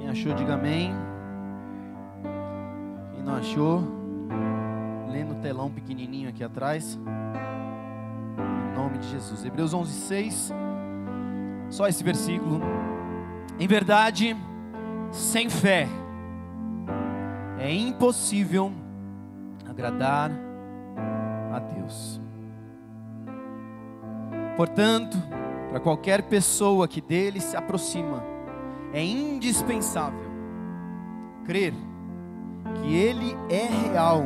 Quem achou, diga amém. Quem não achou, lê no telão pequenininho aqui atrás. Em nome de Jesus. Hebreus 11:6. Só esse versículo. Em verdade, sem fé é impossível agradar a Deus. Portanto, para qualquer pessoa que dele se aproxima, é indispensável crer que ele é real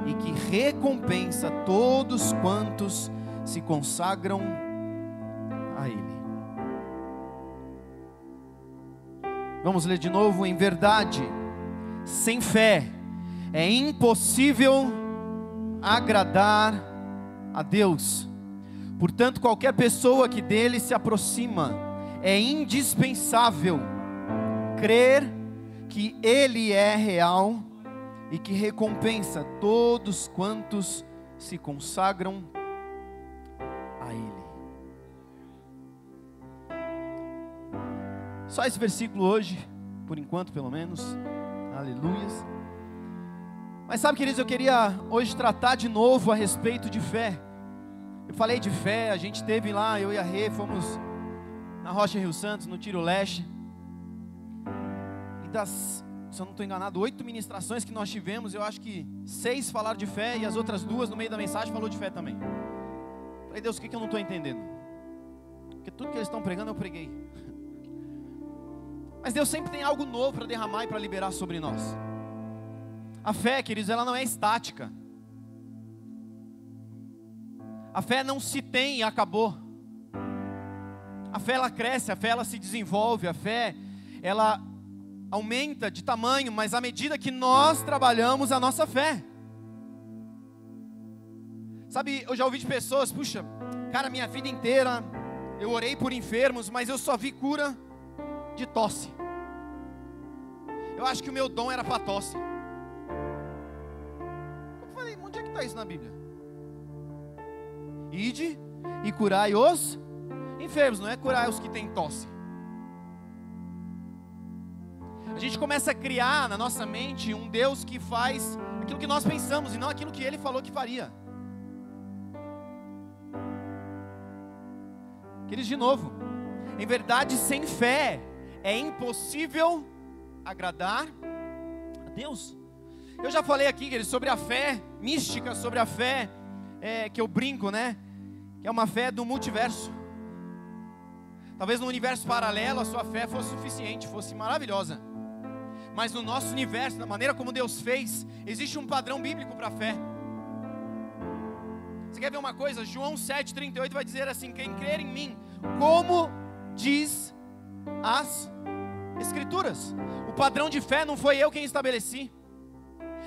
e que recompensa todos quantos se consagram a ele. Vamos ler de novo. Em verdade, sem fé é impossível agradar a Deus. Portanto, qualquer pessoa que dele se aproxima, é indispensável crer que ele é real e que recompensa todos quantos se consagram a ele. Só esse versículo hoje, por enquanto pelo menos. Aleluias. Mas sabe, queridos, eu queria hoje tratar de novo a respeito de fé. Eu falei de fé, a gente esteve lá, eu e a Rê, fomos na Rocha Rio Santos, no Tiro Leste. E das, se eu não estou enganado, 8 ministrações que nós tivemos, eu acho que 6 falaram de fé e as outras 2 no meio da mensagem falou de fé também. Falei, Deus, o que eu não estou entendendo? Porque tudo que eles estão pregando eu preguei. Mas Deus sempre tem algo novo para derramar e para liberar sobre nós. A fé, queridos, ela não é estática. A fé não se tem e acabou. A fé ela cresce, a fé ela se desenvolve, a fé ela aumenta de tamanho, mas à medida que nós trabalhamos a nossa fé. Sabe, eu já ouvi de pessoas, puxa, cara, minha vida inteira eu orei por enfermos, mas eu só vi cura de tosse. Eu acho que o meu dom era para tosse. Eu falei, onde é que está isso na Bíblia? Ide e curai os enfermos, não é curar os que têm tosse. A gente começa a criar na nossa mente um Deus que faz aquilo que nós pensamos e não aquilo que Ele falou que faria. Queridos, de novo, em verdade, sem fé é impossível agradar a Deus. Eu já falei aqui, queridos, sobre a fé mística, sobre a fé que eu brinco, né? Que é uma fé do multiverso. Talvez no universo paralelo a sua fé fosse suficiente, fosse maravilhosa. Mas no nosso universo, da maneira como Deus fez, existe um padrão bíblico para a fé. Você quer ver uma coisa? João 7,38 vai dizer assim: quem crer em mim, como diz as Escrituras. O padrão de fé não foi eu quem estabeleci.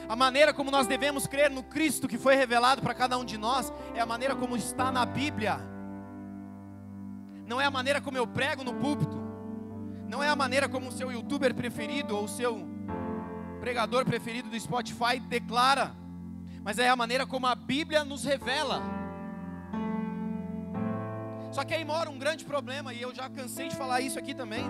A maneira como nós devemos crer no Cristo que foi revelado para cada um de nós é a maneira como está na Bíblia. Não é a maneira como eu prego no púlpito. Não é a maneira como o seu youtuber preferido ou o seu pregador preferido do Spotify declara. Mas é a maneira como a Bíblia nos revela. Só que aí mora um grande problema, e eu já cansei de falar isso aqui também.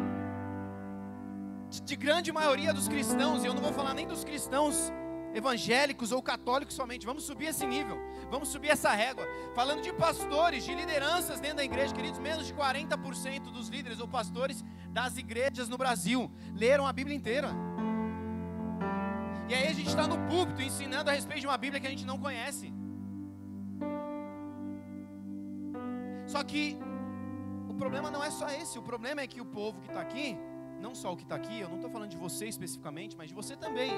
De grande maioria dos cristãos, e eu não vou falar nem dos cristãos evangélicos ou católicos somente, vamos subir esse nível, vamos subir essa régua, falando de pastores, de lideranças dentro da igreja, queridos, menos de 40% dos líderes ou pastores das igrejas no Brasil leram a Bíblia inteira. E aí a gente está no púlpito ensinando a respeito de uma Bíblia que a gente não conhece. Só que o problema não é só esse, o problema é que o povo que está aqui, não só o que está aqui, eu não estou falando de você especificamente, mas de você também.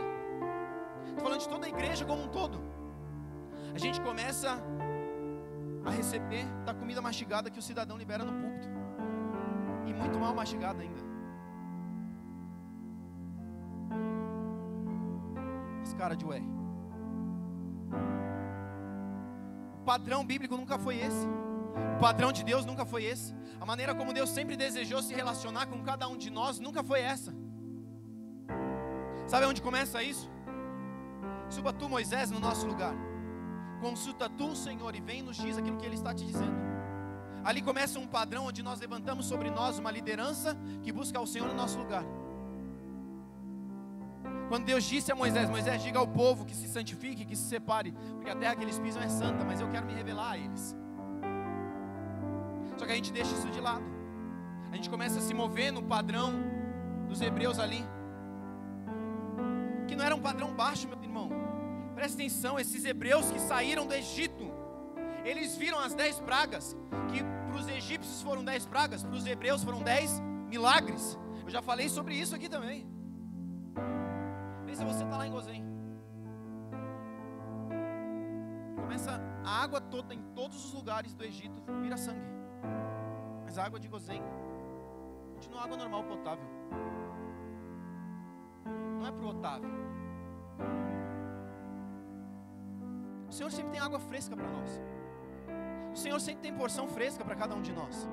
Estou falando de toda a igreja como um todo. A gente começa a receber da comida mastigada que o cidadão libera no púlpito. E muito mal mastigada ainda. Esse cara de ué. O padrão bíblico nunca foi esse. O padrão de Deus nunca foi esse. A maneira como Deus sempre desejou se relacionar com cada um de nós nunca foi essa. Sabe onde começa isso? Suba tu, Moisés, no nosso lugar. Consulta tu, Senhor, e vem e nos diz aquilo que Ele está te dizendo. Ali começa um padrão onde nós levantamos sobre nós uma liderança que busca o Senhor no nosso lugar. Quando Deus disse a Moisés: Moisés, diga ao povo que se santifique, que se separe, porque a terra que eles pisam é santa, mas eu quero me revelar a eles. Só que a gente deixa isso de lado. A gente começa a se mover no padrão dos hebreus ali, que não era um padrão baixo, meu irmão. Presta atenção, esses hebreus que saíram do Egito, eles viram as 10 pragas, que para os egípcios foram 10 pragas, para os hebreus foram 10 milagres. Eu já falei sobre isso aqui também. Pensa, você está lá em Gozém, começa a água toda em todos os lugares do Egito vira sangue, mas a água de Gozém continua água normal, potável. Não é para o Otávio. O Senhor sempre tem água fresca para nós. O Senhor sempre tem porção fresca para cada um de nós.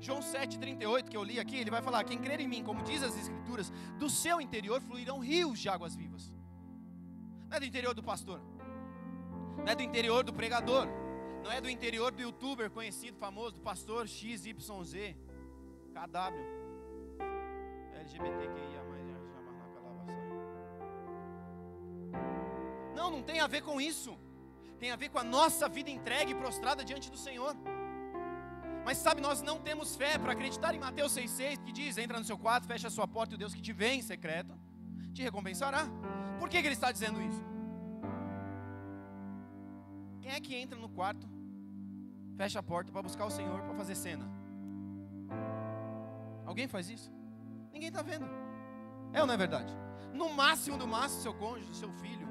João 7,38, que eu li aqui, ele vai falar: quem crer em mim, como diz as Escrituras, do seu interior fluirão rios de águas vivas. Não é do interior do pastor, não é do interior do pregador, não é do interior do youtuber conhecido, famoso, do pastor XYZ, KW, LGBTQIA+. Não tem a ver com isso. Tem a ver com a nossa vida entregue e prostrada diante do Senhor. Mas sabe, nós não temos fé para acreditar em Mateus 6,6, que diz: entra no seu quarto, fecha a sua porta, e o Deus que te vê em secreto te recompensará. Por que ele está dizendo isso? Quem é que entra no quarto, fecha a porta para buscar o Senhor, para fazer cena? Alguém faz isso? Ninguém está vendo. É ou não é verdade? No máximo do máximo, seu cônjuge, seu filho.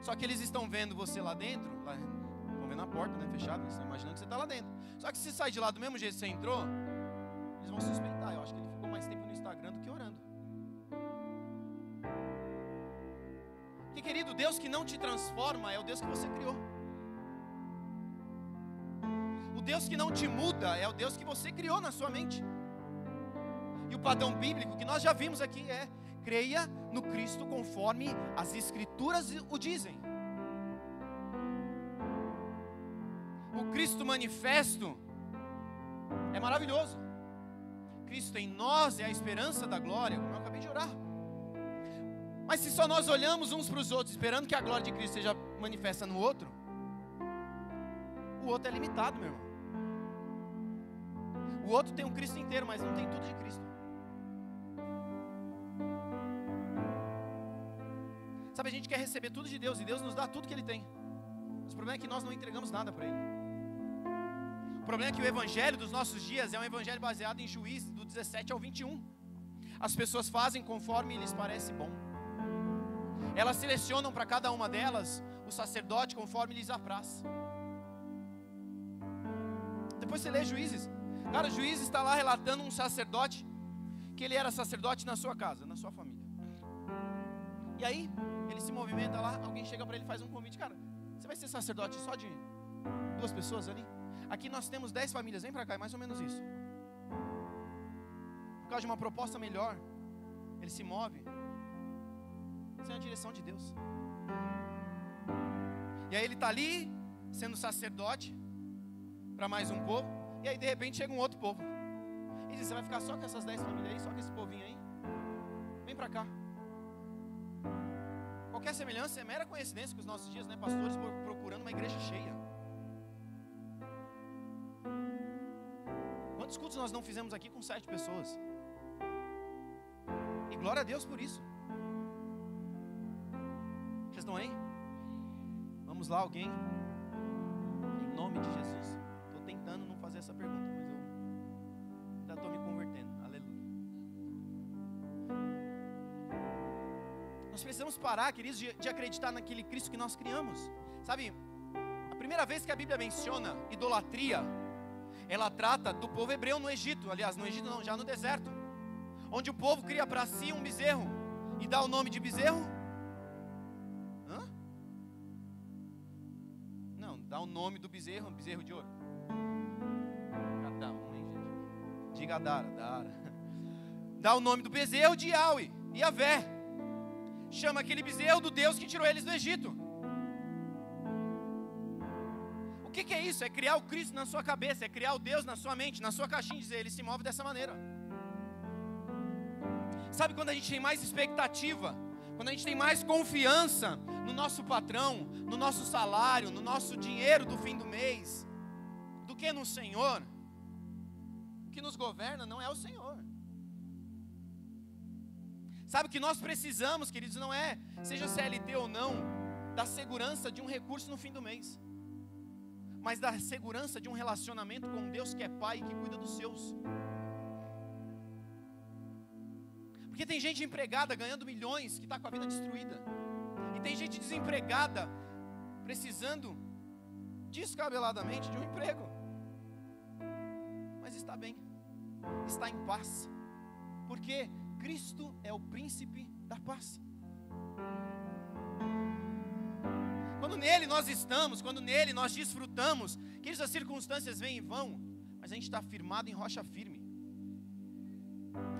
Só que eles estão vendo você lá dentro, estão vendo a porta, né, fechada, estão imaginando que você está lá dentro. Só que se sai de lá do mesmo jeito que você entrou, eles vão suspeitar. Eu acho que ele ficou mais tempo no Instagram do que orando. Que querido, Deus que não te transforma é o Deus que você criou. O Deus que não te muda é o Deus que você criou na sua mente. E o padrão bíblico que nós já vimos aqui é: creia no Cristo conforme as Escrituras o dizem. O Cristo manifesto é maravilhoso. Cristo em nós é a esperança da glória, como eu acabei de orar. Mas se só nós olhamos uns para os outros esperando que a glória de Cristo seja manifesta no outro, o outro é limitado, meu irmão. O outro tem um Cristo inteiro, mas não tem tudo de Cristo. Sabe, a gente quer receber tudo de Deus, e Deus nos dá tudo que Ele tem. Mas o problema é que nós não entregamos nada para Ele. O problema é que o evangelho dos nossos dias é um evangelho baseado em Juízes, do 17 ao 21. As pessoas fazem conforme lhes parece bom. Elas selecionam para cada uma delas o sacerdote conforme lhes apraz. Depois você lê Juízes. Cara, Juízes está lá relatando um sacerdote, que ele era sacerdote na sua casa, na sua família. E aí ele se movimenta lá, alguém chega para ele e faz um convite: cara, você vai ser sacerdote só de 2 pessoas ali? Aqui nós temos 10 famílias, vem para cá, é mais ou menos isso. Por causa de uma proposta melhor, ele se move sem a direção de Deus. E aí ele está ali, sendo sacerdote para mais um povo, e aí de repente chega um outro povo, e diz: você vai ficar só com essas 10 famílias aí, só com esse povinho aí? Vem para cá. Qualquer semelhança é mera coincidência com os nossos dias, né? Pastores procurando uma igreja cheia. Quantos cultos nós não fizemos aqui com 7 pessoas? E glória a Deus por isso. Vocês estão aí? Vamos lá, alguém? Em nome de Jesus. Estou tentando não fazer essa pergunta, mas eu ainda estou me convertendo. Aleluia. Nós precisamos parar, queridos, de acreditar naquele Cristo que nós criamos. Sabe, a primeira vez que a Bíblia menciona idolatria, ela trata do povo hebreu no Egito. Aliás, no Egito não, já no deserto, onde o povo cria para si um bezerro e dá o nome de bezerro. Não, dá o nome do bezerro, um bezerro de ouro. Cada um, hein, gente? Diga Dara. Dá o nome do bezerro de Yahweh, Yavé. Chama aquele bezerro do Deus que tirou eles do Egito. O O que é isso? É criar o Cristo na sua cabeça, é criar o Deus na sua mente, na sua caixinha, e dizer, Ele se move dessa maneira. Sabe quando a gente tem mais expectativa, quando a gente tem mais confiança no nosso patrão, no nosso salário, no nosso dinheiro do fim do mês, do que no Senhor? O que nos governa não é o Senhor. Sabe o que nós precisamos, queridos, não é, seja CLT ou não, da segurança de um recurso no fim do mês, mas da segurança de um relacionamento com Deus que é Pai e que cuida dos seus. Porque tem gente empregada ganhando milhões que está com a vida destruída, e tem gente desempregada precisando descabeladamente de um emprego, mas está bem, está em paz, porque Cristo é o príncipe da paz. Quando nele nós estamos, quando nele nós desfrutamos, que as circunstâncias vêm e vão, mas a gente está firmado em rocha firme.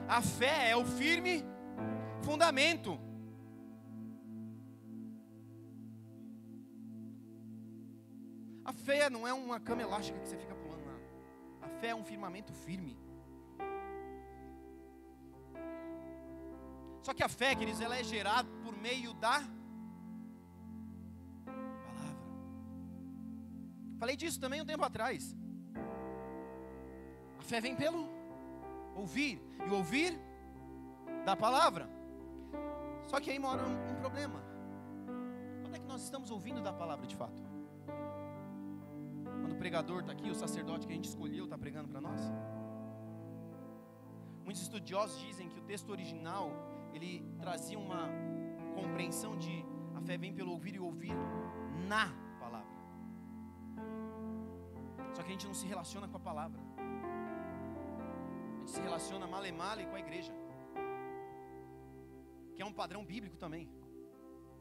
A fé é o firme fundamento. A fé não é uma cama elástica que você fica pulando lá. A fé é um firmamento firme. Só que a fé, queridos, ela é gerada por meio da palavra. Falei disso também um tempo atrás. A fé vem pelo ouvir, e o ouvir da palavra. Só que aí mora um problema. Quando é que nós estamos ouvindo da palavra de fato? Quando o pregador está aqui, o sacerdote que a gente escolheu está pregando para nós? Muitos estudiosos dizem que o texto original, ele trazia uma compreensão de a fé vem pelo ouvir e ouvir na palavra. Só que a gente não se relaciona com a palavra. A gente se relaciona male com a igreja, que é um padrão bíblico também.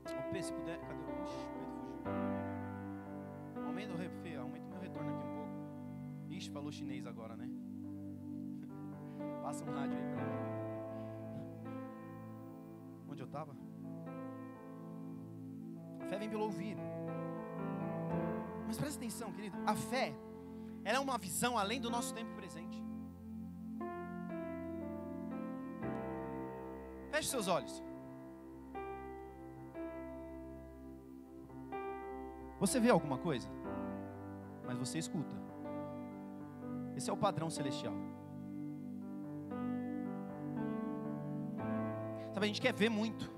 Ô P, se puder, cadê? Ixi, o Pedro fugiu. Aumenta o meu retorno aqui um pouco. Ixi, falou chinês agora, né? Passa um rádio aí pra mim. Onde eu estava? A fé vem pelo ouvir. Mas presta atenção, querido. A fé, ela é uma visão além do nosso tempo presente. Feche seus olhos. Você vê alguma coisa, mas você escuta. Esse é o padrão celestial. Sabe, a gente quer ver muito.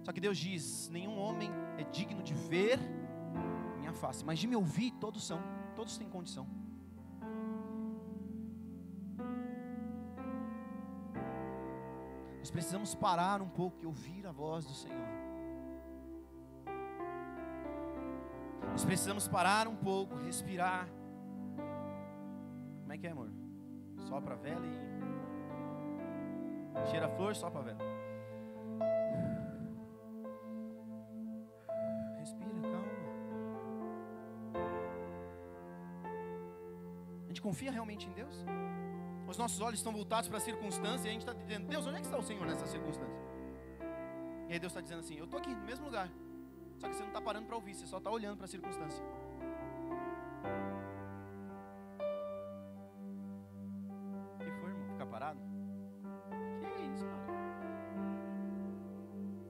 Só que Deus diz: nenhum homem é digno de ver minha face, mas de me ouvir todos são. Todos têm condição. Nós precisamos parar um pouco e ouvir a voz do Senhor. Nós precisamos parar um pouco, respirar. Como é que é, amor? Sopra a vela e cheira a flor, sopra a vela. Respira, calma. A gente confia realmente em Deus? Os nossos olhos estão voltados para a circunstância e a gente está dizendo: Deus, onde é que está o Senhor nessa circunstância? E aí Deus está dizendo assim: eu estou aqui no mesmo lugar, só que você não está parando para ouvir, você só está olhando para a circunstância. O que foi, irmão? Ficar parado? Que é isso, cara?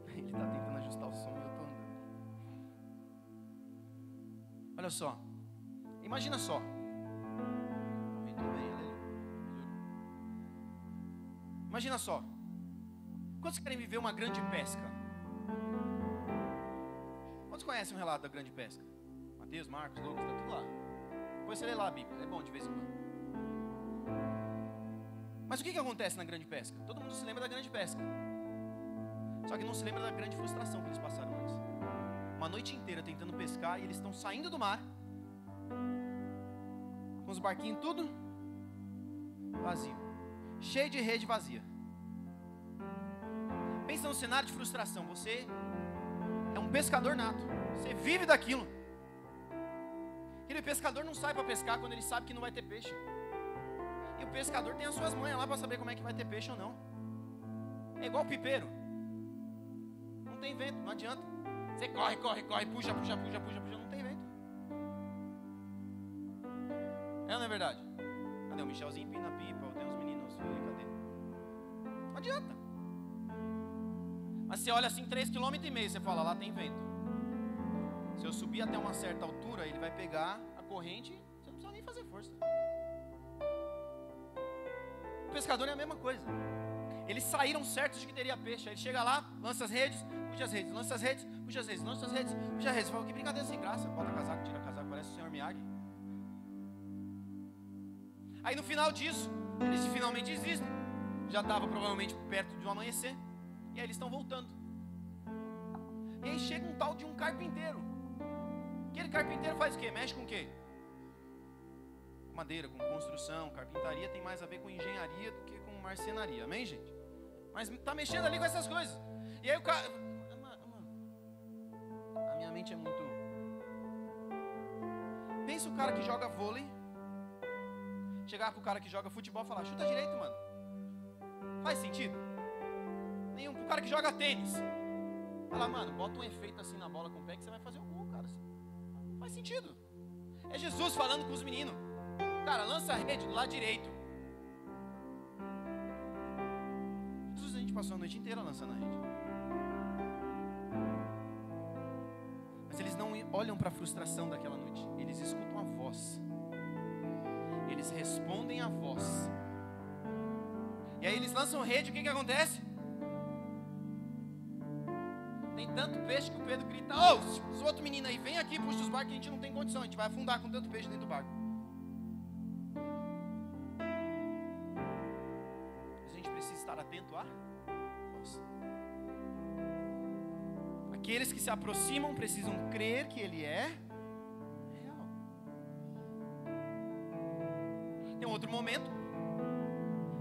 Ele está tentando ajustar o som e eu estou andando. Olha só, imagina só. Imagina só. Quantos querem viver uma grande pesca? Quantos conhecem o relato da grande pesca? Mateus, Marcos, Lucas, está tudo lá. Depois você lê lá a Bíblia, é bom de vez em quando. Mas o que acontece na grande pesca? Todo mundo se lembra da grande pesca, só que não se lembra da grande frustração que eles passaram antes. Uma noite inteira tentando pescar e eles estão saindo do mar com os barquinhos tudo vazio, cheio de rede vazia. Pensa num cenário de frustração. Você é um pescador nato, você vive daquilo. Aquele pescador não sai para pescar quando ele sabe que não vai ter peixe. E o pescador tem as suas manhas lá para saber como é que vai ter peixe ou não. É igual o pipeiro. Não tem vento, não adianta. Você corre, puxa, não tem vento. É ou não é verdade? Cadê o Michelzinho empina a pipa? Tem uns meninos, cadê? Não adianta. Mas você olha assim 3,5 km, você fala, lá tem vento. Se eu subir até uma certa altura, ele vai pegar a corrente, você não precisa nem fazer força. O pescador é a mesma coisa. Eles saíram certos de que teria peixe. Aí ele chega lá, lança as redes, puxa as redes, lança as redes, puxa as redes, lança as redes, puxa as redes. Fala, que brincadeira sem graça. Bota casaco, tira casaco, parece o senhor Miyagi. Aí no final disso, eles finalmente existem. Já estava provavelmente perto de um amanhecer. E aí eles estão voltando. E aí chega um tal de um carpinteiro. Aquele carpinteiro faz o quê? Mexe com o quê? Madeira, com construção, carpintaria tem mais a ver com engenharia do que com marcenaria. Amém, gente? Mas tá mexendo ali com essas coisas. E aí o cara... A minha mente é muito... Pensa o cara que joga vôlei. Chegar pro cara que joga futebol e falar, chuta direito, mano. Faz sentido? Nenhum. Pro cara que joga tênis. Fala, mano, bota um efeito assim na bola com o pé que você vai fazer o gol, cara. Faz sentido. É Jesus falando com os meninos. Cara, lança a rede do lado direito. Jesus, a gente passou a noite inteira lançando a rede. Mas eles não olham para a frustração daquela noite. Eles escutam a voz. Eles respondem a voz. E aí eles lançam rede, o que acontece? Tem tanto peixe que o Pedro grita, os outro menino aí, vem aqui, puxa os barcos que a gente não tem condição, a gente vai afundar com tanto peixe dentro do barco. Mas a gente precisa estar atento à voz. Aqueles que se aproximam precisam crer que Ele é real. Tem um outro momento,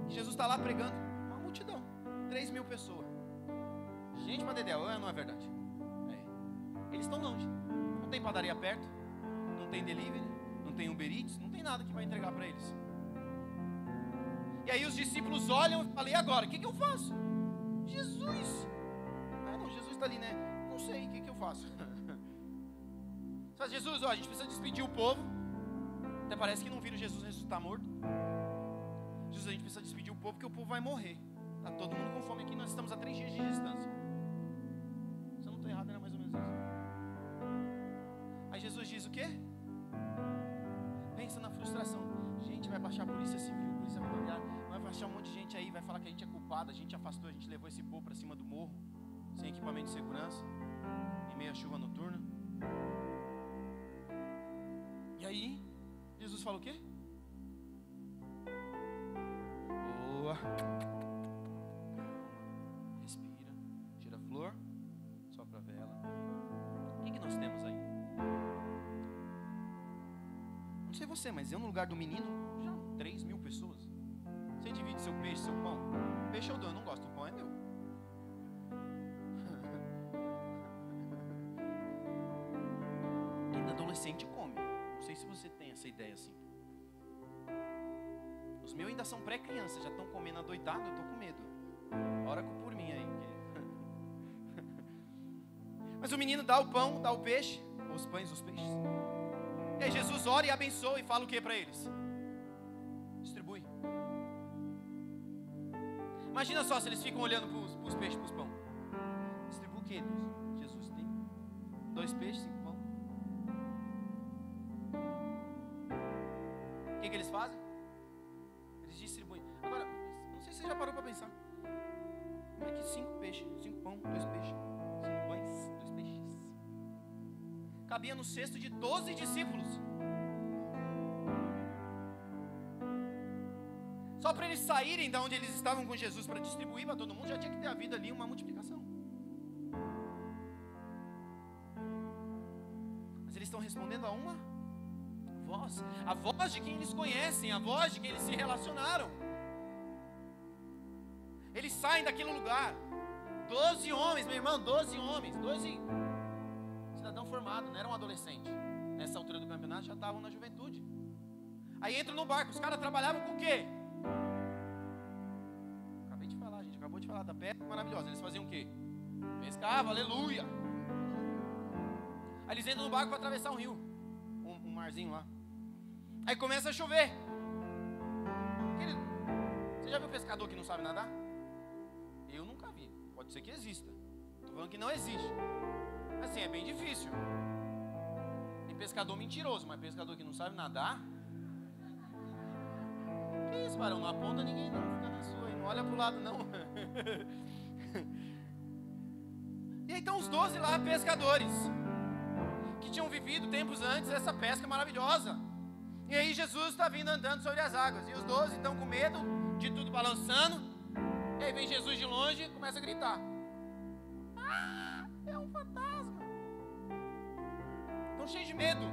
Jesus está lá pregando, uma multidão, 3.000 pessoas. Gente pra dedéu, não é verdade? É. Eles estão longe. Não tem padaria perto. Não tem delivery. Não tem Uber Eats. Não tem nada que vai entregar para eles. E aí os discípulos olham e falam, e agora? O que eu faço? Jesus. Não, Jesus está ali, né? Não sei, o que eu faço? Mas Jesus, a gente precisa despedir o povo. Até parece que não viram Jesus ressuscitar morto. Jesus, a gente precisa despedir o povo porque o povo vai morrer. Está todo mundo com fome aqui, nós estamos a 3 dias de distância. Se eu não estou errado, era mais ou menos isso. Aí Jesus diz o quê? Pensa na frustração. Gente, vai baixar a polícia civil, a polícia rodoviária, vai baixar um monte de gente aí, vai falar que a gente é culpado, a gente afastou, a gente levou esse povo para cima do morro, sem equipamento de segurança, em meio à chuva noturna. E aí, Jesus fala o quê? Boa. Respira, tira a flor, sopra a vela. O que nós temos aí? Não sei você, mas eu no lugar do menino, já 3.000 pessoas. Você divide seu peixe, seu pão. Peixe eu dou, eu não gosto, o pão é meu. Quem adolescente come. Não sei se você tem essa ideia assim. Os meus ainda são pré-crianças, já estão comendo adoidado, eu estou com medo. Ora por mim aí. Mas o menino dá o pão, dá o peixe, os pães, os peixes. E aí Jesus ora e abençoa e fala o que para eles? Distribui. Imagina só se eles ficam olhando para os peixes, para os pão. Distribui o que, Deus? Jesus tem 2 peixes, 5 pão. O que eles fazem? Eles distribuem. Agora, não sei se você já parou para pensar. Como é que 5 peixes, 5 pão, 2 peixes, 5 pães, 2 peixes cabia no cesto de 12 discípulos? Só para eles saírem da onde eles estavam com Jesus para distribuir para todo mundo, já tinha que ter havido ali uma multiplicação. Mas eles estão respondendo a uma voz, a voz de quem eles conhecem, a voz de quem eles se relacionaram. Eles saem daquele lugar, 12 homens, meu irmão, 12 homens, 12 cidadão formado, não era um adolescente. Nessa altura do campeonato já estavam na juventude. Aí entram no barco, os caras trabalhavam com o quê? Acabei de falar, gente, acabou de falar da pesca maravilhosa. Eles faziam o quê? Pescavam, aleluia. Aí eles entram no barco para atravessar um rio, um marzinho lá. Aí começa a chover. Querido, você já viu pescador que não sabe nadar? Eu nunca vi. Pode ser que exista. Estou falando que não existe. Assim, é bem difícil. Tem pescador mentiroso, mas pescador que não sabe nadar. Que isso, Barão? Não aponta ninguém não, fica na sua aí. Não olha pro lado não. E aí estão os 12 lá, pescadores, que tinham vivido tempos antes essa pesca maravilhosa. E aí Jesus está vindo andando sobre as águas. E os 12 estão com medo de tudo balançando. E aí vem Jesus de longe e começa a gritar: ah, é um fantasma. Estão cheios de medo.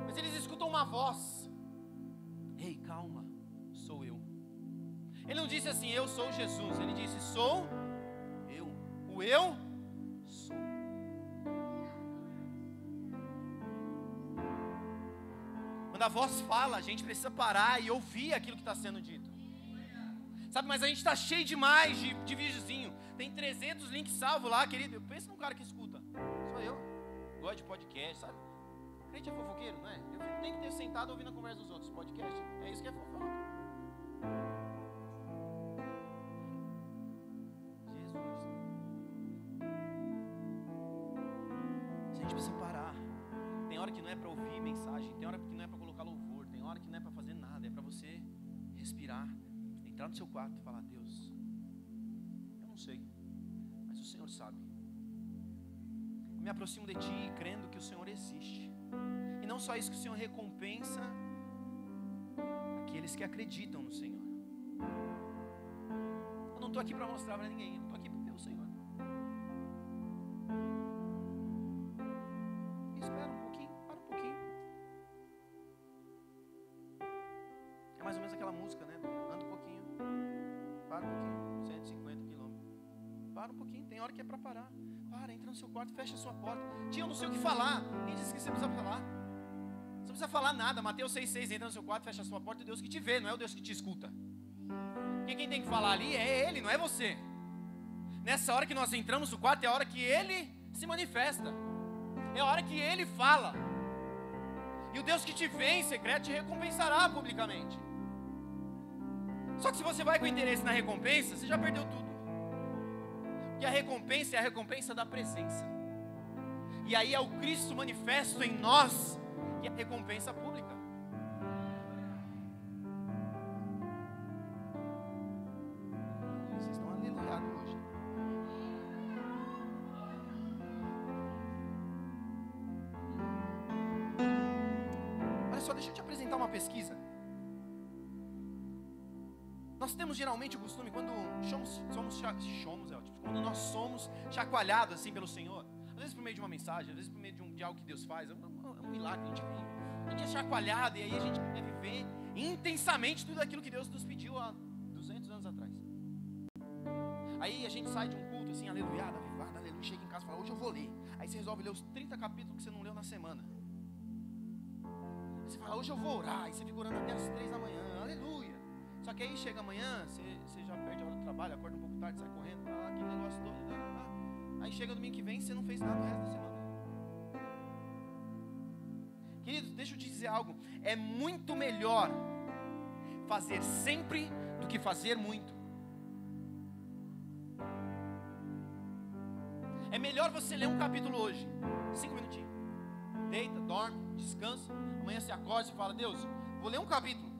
Mas eles escutam uma voz: ei, calma, sou eu. Ele não disse assim, eu sou Jesus. Ele disse, sou eu. O eu sou. Quando a voz fala, a gente precisa parar e ouvir aquilo que está sendo dito. Sabe, mas a gente está cheio demais de videozinho. Tem 300 links salvos lá, querido. Pensa num cara que escuta. Sou eu. Gosto de podcast, sabe? Crente é fofoqueiro, não é? Eu fico nem que ter sentado ouvindo a conversa dos outros. Podcast, é isso que é fofoca. Jesus. A gente precisa parar. Tem hora que não é para ouvir mensagem. Tem hora que não é para colocar louvor. Tem hora que não é para fazer nada. É para você respirar. Entrar no seu quarto e falar: Deus, eu não sei, mas o Senhor sabe. Eu me aproximo de Ti crendo que o Senhor existe. E não só isso, que o Senhor recompensa aqueles que acreditam no Senhor. Eu não estou aqui para mostrar para ninguém, eu estou aqui para ver o Senhor. Espera um pouquinho, para um pouquinho. É mais ou menos aquela música, né? Anda um pouquinho, para um pouquinho, 150 quilômetros. Para um pouquinho, tem hora que é para parar. Para, entra no seu quarto, fecha a sua porta. Tia, eu não sei o que falar. Quem disse que você precisa falar? Você não precisa falar nada. Mateus 6,6, entra no seu quarto, fecha a sua porta. É Deus que te vê, não é o Deus que te escuta. Porque quem tem que falar ali é Ele, não é você. Nessa hora que nós entramos no quarto, é a hora que Ele se manifesta. É a hora que Ele fala. E o Deus que te vê em secreto te recompensará publicamente. Só que se você vai com interesse na recompensa, você já perdeu tudo. Porque a recompensa é a recompensa da presença. E aí é o Cristo manifesto em nós, que é a recompensa pública. Vocês estão aleluiados hoje. Olha só, deixa eu te apresentar uma pesquisa. Nós temos geralmente o costume, quando quando nós somos chacoalhados assim pelo Senhor, às vezes por meio de uma mensagem, às vezes por meio de algo que Deus faz, é um milagre, a gente é chacoalhado, e aí a gente quer viver intensamente tudo aquilo que Deus nos pediu há 200 anos atrás. Aí a gente sai de um culto assim, aleluia, avivado, aleluia, chega em casa e fala, hoje eu vou ler. Aí você resolve ler os 30 capítulos que você não leu na semana. Aí você fala, hoje eu vou orar, aí você fica orando até as 3 da manhã, aleluia. Só que aí chega amanhã, você já perde a hora do trabalho, acorda um pouco tarde, sai correndo, aquele negócio todo. Aí chega domingo que vem, você não fez nada o resto da semana. Querido, deixa eu te dizer algo. É muito melhor fazer sempre do que fazer muito. É melhor você ler um capítulo hoje, 5 minutinhos. Deita, dorme, descansa. Amanhã você acorda e fala, Deus, vou ler um capítulo.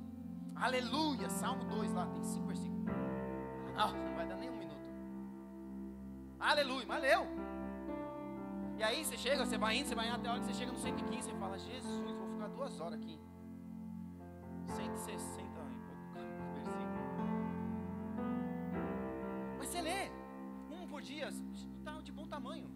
Aleluia, Salmo 2 lá, tem 5 versículos. Não vai dar nem um minuto. Aleluia, mas leu. E aí você chega, você vai indo até a hora que você chega no 115, você fala, Jesus, vou ficar 2 horas aqui. 160 e pouco versículo. Mas você lê, um por dia, está de bom tamanho.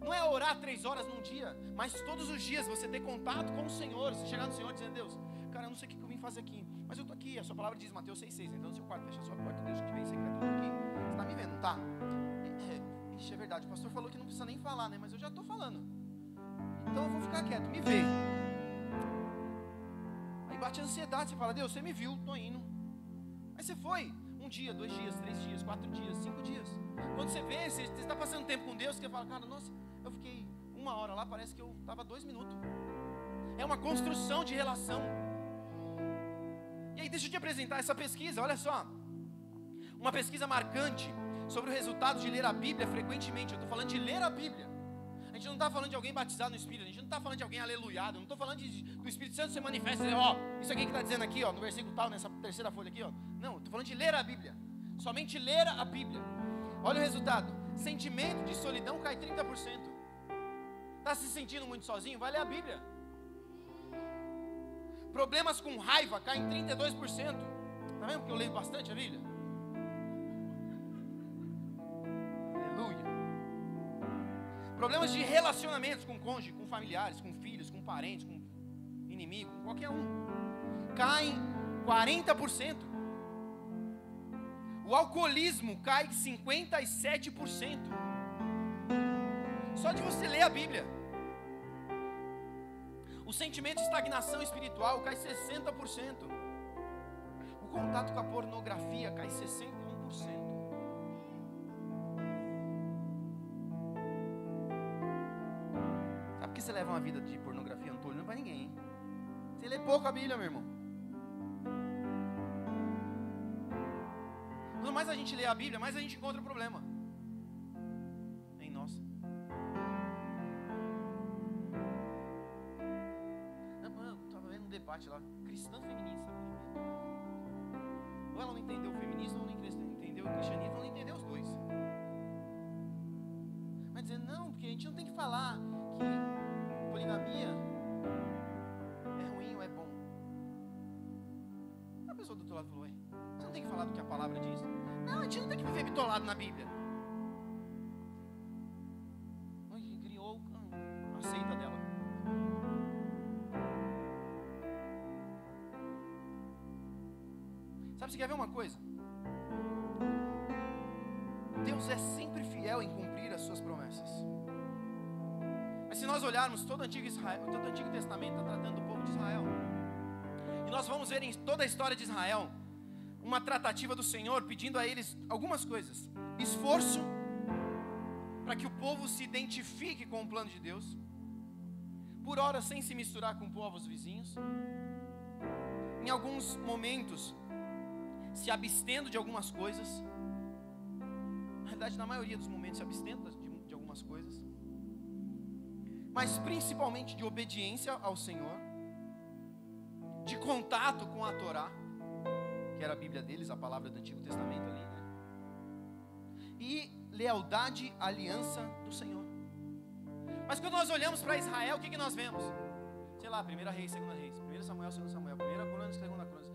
Não é orar 3 horas num dia, mas todos os dias você ter contato com o Senhor. Você chegar no Senhor dizendo, Deus, cara, eu não sei o que eu vim fazer aqui, mas eu estou aqui, a sua palavra diz, Mateus 6,6, então no seu quarto, fecha a sua porta, Deus que te vem em secreto, eu estou aqui. Você está me vendo, não está? Ixi, é verdade, o pastor falou que não precisa nem falar, né? Mas eu já estou falando. Então eu vou ficar quieto, me vê. Aí bate a ansiedade, você fala, Deus, você me viu, estou indo. Aí você foi, 1 dia, 2 dias, 3 dias, 4 dias, 5 dias. Quando você vê, você está passando tempo com Deus, você fala, cara, nossa, eu fiquei 1 1 hora lá, parece que eu estava 2 minutos. É uma construção de relação. E aí deixa eu te apresentar essa pesquisa, olha só. Uma pesquisa marcante sobre o resultado de ler a Bíblia frequentemente. Eu estou falando de ler a Bíblia. A gente não está falando de alguém batizado no Espírito, a gente não está falando de alguém aleluiado, eu não estou falando do Espírito Santo se manifesta, ó, isso aqui que está dizendo aqui, ó, no versículo tal, nessa terceira folha aqui, ó. Não, estou falando de ler a Bíblia. Somente ler a Bíblia. Olha o resultado. Sentimento de solidão cai 30%. Está se sentindo muito sozinho? Vai ler a Bíblia. Problemas com raiva caem 32%. Está vendo porque eu leio bastante a Bíblia? Aleluia. Problemas de relacionamentos com cônjuge, com familiares, com filhos, com parentes, com inimigo, com qualquer um, caem 40%. O alcoolismo cai 57%. Só de você ler a Bíblia. O sentimento de estagnação espiritual cai 60%. O contato com a pornografia cai 61%. Sabe por que você leva uma vida de pornografia? Eu não estou olhando para ninguém, hein? Você lê pouco a Bíblia, meu irmão. Quanto mais a gente lê a Bíblia, mais a gente encontra o problema em nós. Eu estava vendo um debate lá, cristã feminista. Ou ela não entendeu o feminismo, ou não entendeu o cristianismo, ou não entendeu os dois. Mas dizendo, não, porque a gente não tem que falar que poligamia é ruim ou é bom. A pessoa do outro lado falou, ué, você não tem que falar do que a palavra diz? Não, a gente não tem que viver bitolado na Bíblia. Criou a seita dela. Sabe, você quer ver uma coisa? Deus é sempre fiel em cumprir as suas promessas. Mas se nós olharmos todo o Antigo Testamento, está tratando do povo de Israel. E nós vamos ver em toda a história de Israel uma tratativa do Senhor pedindo a eles algumas coisas. Esforço para que o povo se identifique com o plano de Deus, por hora sem se misturar com povos vizinhos. Em alguns momentos se abstendo de algumas coisas. Na verdade, na maioria dos momentos se abstendo de algumas coisas. Mas principalmente de obediência ao Senhor, de contato com a Torá, que era a Bíblia deles, a palavra do Antigo Testamento ali, né? E lealdade à aliança do Senhor. Mas quando nós olhamos para Israel, o que nós vemos? Sei lá, 1 Reis, 2 Reis, 1 Samuel, 2 Samuel, 1 Crônicas, 2 Crônicas.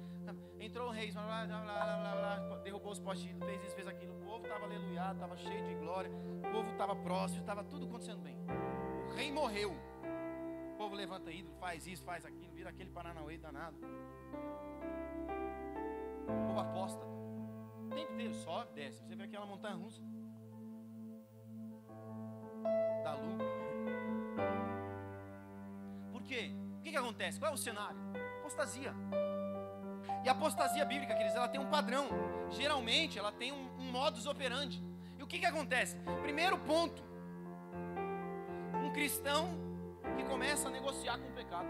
Entrou o rei, derrubou os postes, fez isso, fez aquilo. O povo estava aleluiado, estava cheio de glória. O povo estava próspero, estava tudo acontecendo bem. O rei morreu. O povo levanta ídolo, faz isso, faz aquilo, vira aquele Paranauê danado. O povo aposta. O tempo inteiro, sobe, desce. Você vê aquela montanha russa. Dá lucro. Por quê? O que acontece? Qual é o cenário? Apostasia. E a apostasia bíblica, queridos, ela tem um padrão. Geralmente, ela tem um modus operandi. E o que acontece? Primeiro ponto. Um cristão que começa a negociar com o pecado.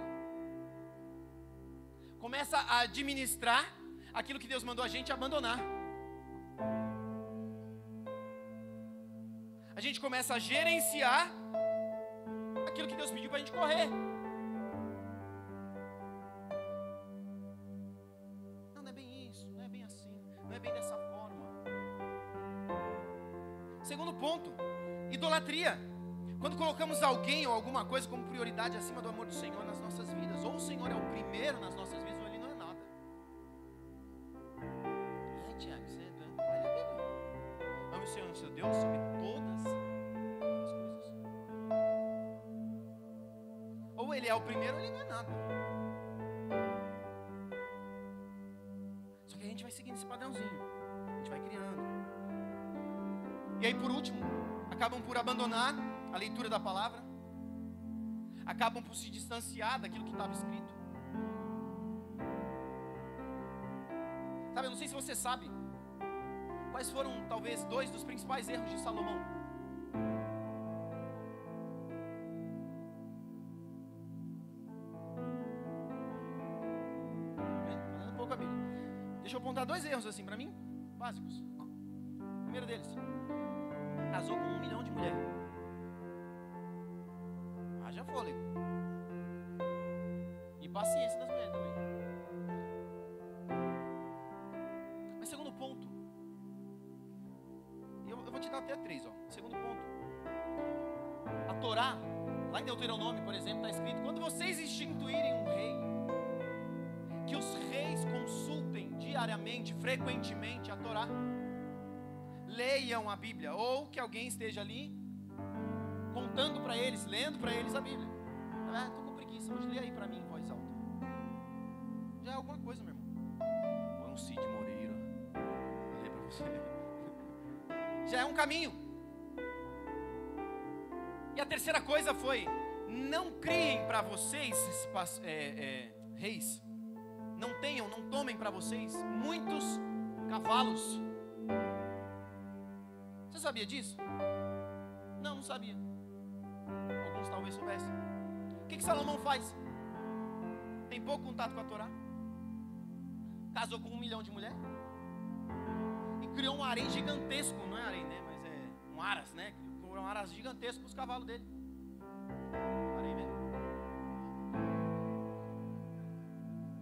Começa a administrar aquilo que Deus mandou a gente abandonar. A gente começa a gerenciar aquilo que Deus pediu para a gente correr. Não é bem isso, não é bem assim, não é bem dessa forma. Segundo ponto, idolatria. Quando colocamos alguém ou alguma coisa como prioridade acima do amor do Senhor nas nossas vidas, ou o Senhor é o primeiro nas nossas vidas, ou Ele não é nada. Ai, Tiago, você é doido. Olha a Bíblia. Ame o Senhor, seu Deus, sobre todas as coisas. Ou Ele é o primeiro, ou Ele não é nada. Só que a gente vai seguindo esse padrãozinho. A gente vai criando. E aí, por último, acabam por abandonar a leitura da palavra, acabam por se distanciar daquilo que estava escrito. Sabe, eu não sei se você sabe quais foram talvez 2 dos principais erros de Salomão. Deixa eu apontar 2 erros assim para mim, básicos. Primeiro deles, casou com 1 milhão de mulheres. Haja fôlego. E paciência das mulheres também. Mas segundo ponto, eu vou te dar até 3, ó. Segundo ponto, a Torá, lá em Deuteronômio, por exemplo, está escrito: quando vocês instituírem um rei, que os reis consultem diariamente, frequentemente a Torá. Leiam a Bíblia, ou que alguém esteja ali contando para eles, lendo para eles a Bíblia. Estou com preguiça, hoje lê aí para mim em voz alta. Já é alguma coisa, meu irmão. Põe um Cid Moreira, vou ler para você. Já é um caminho. E a terceira coisa foi: não criem para vocês, reis, não tomem para vocês muitos cavalos. Você sabia disso? Não sabia. Alguns talvez soubessem. O que Salomão faz? Tem pouco contato com a Torá, casou com 1 milhão de mulheres e criou um harém gigantesco. Não é harém, né? Mas é um aras, né? Criou um aras gigantesco para os cavalos dele. Harém mesmo.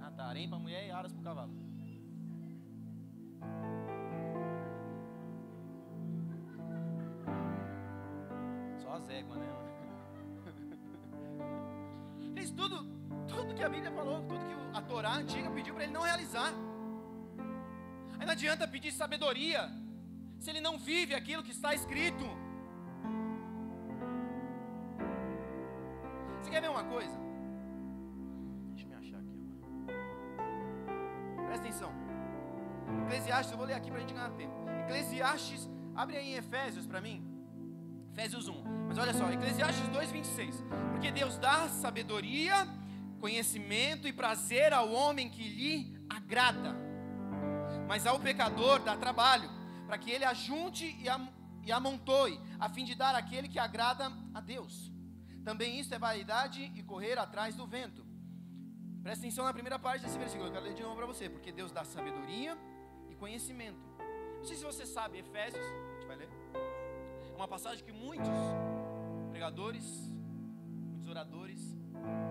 Ah tá, harém para mulher e aras para o cavalo. Só as éguas, né? Fez tudo que a Bíblia falou, tudo que a Torá antiga pediu para ele não realizar. Aí não adianta pedir sabedoria se ele não vive aquilo que está escrito. Você quer ver uma coisa? Deixa eu me achar aqui agora. Presta atenção. Eclesiastes, eu vou ler aqui para a gente ganhar tempo. Eclesiastes, abre aí em Efésios para mim. Efésios 1. Mas olha só, Eclesiastes 2:26. Porque Deus dá sabedoria, conhecimento e prazer ao homem que lhe agrada, mas ao pecador dá trabalho, para que ele ajunte e amontoe, a fim de dar àquele que agrada a Deus. Também isso é vaidade e correr atrás do vento. Presta atenção na primeira parte desse versículo, eu quero ler de novo para você. Porque Deus dá sabedoria e conhecimento. Não sei se você sabe, Efésios, a gente vai ler. É uma passagem que muitos pregadores, muitos oradores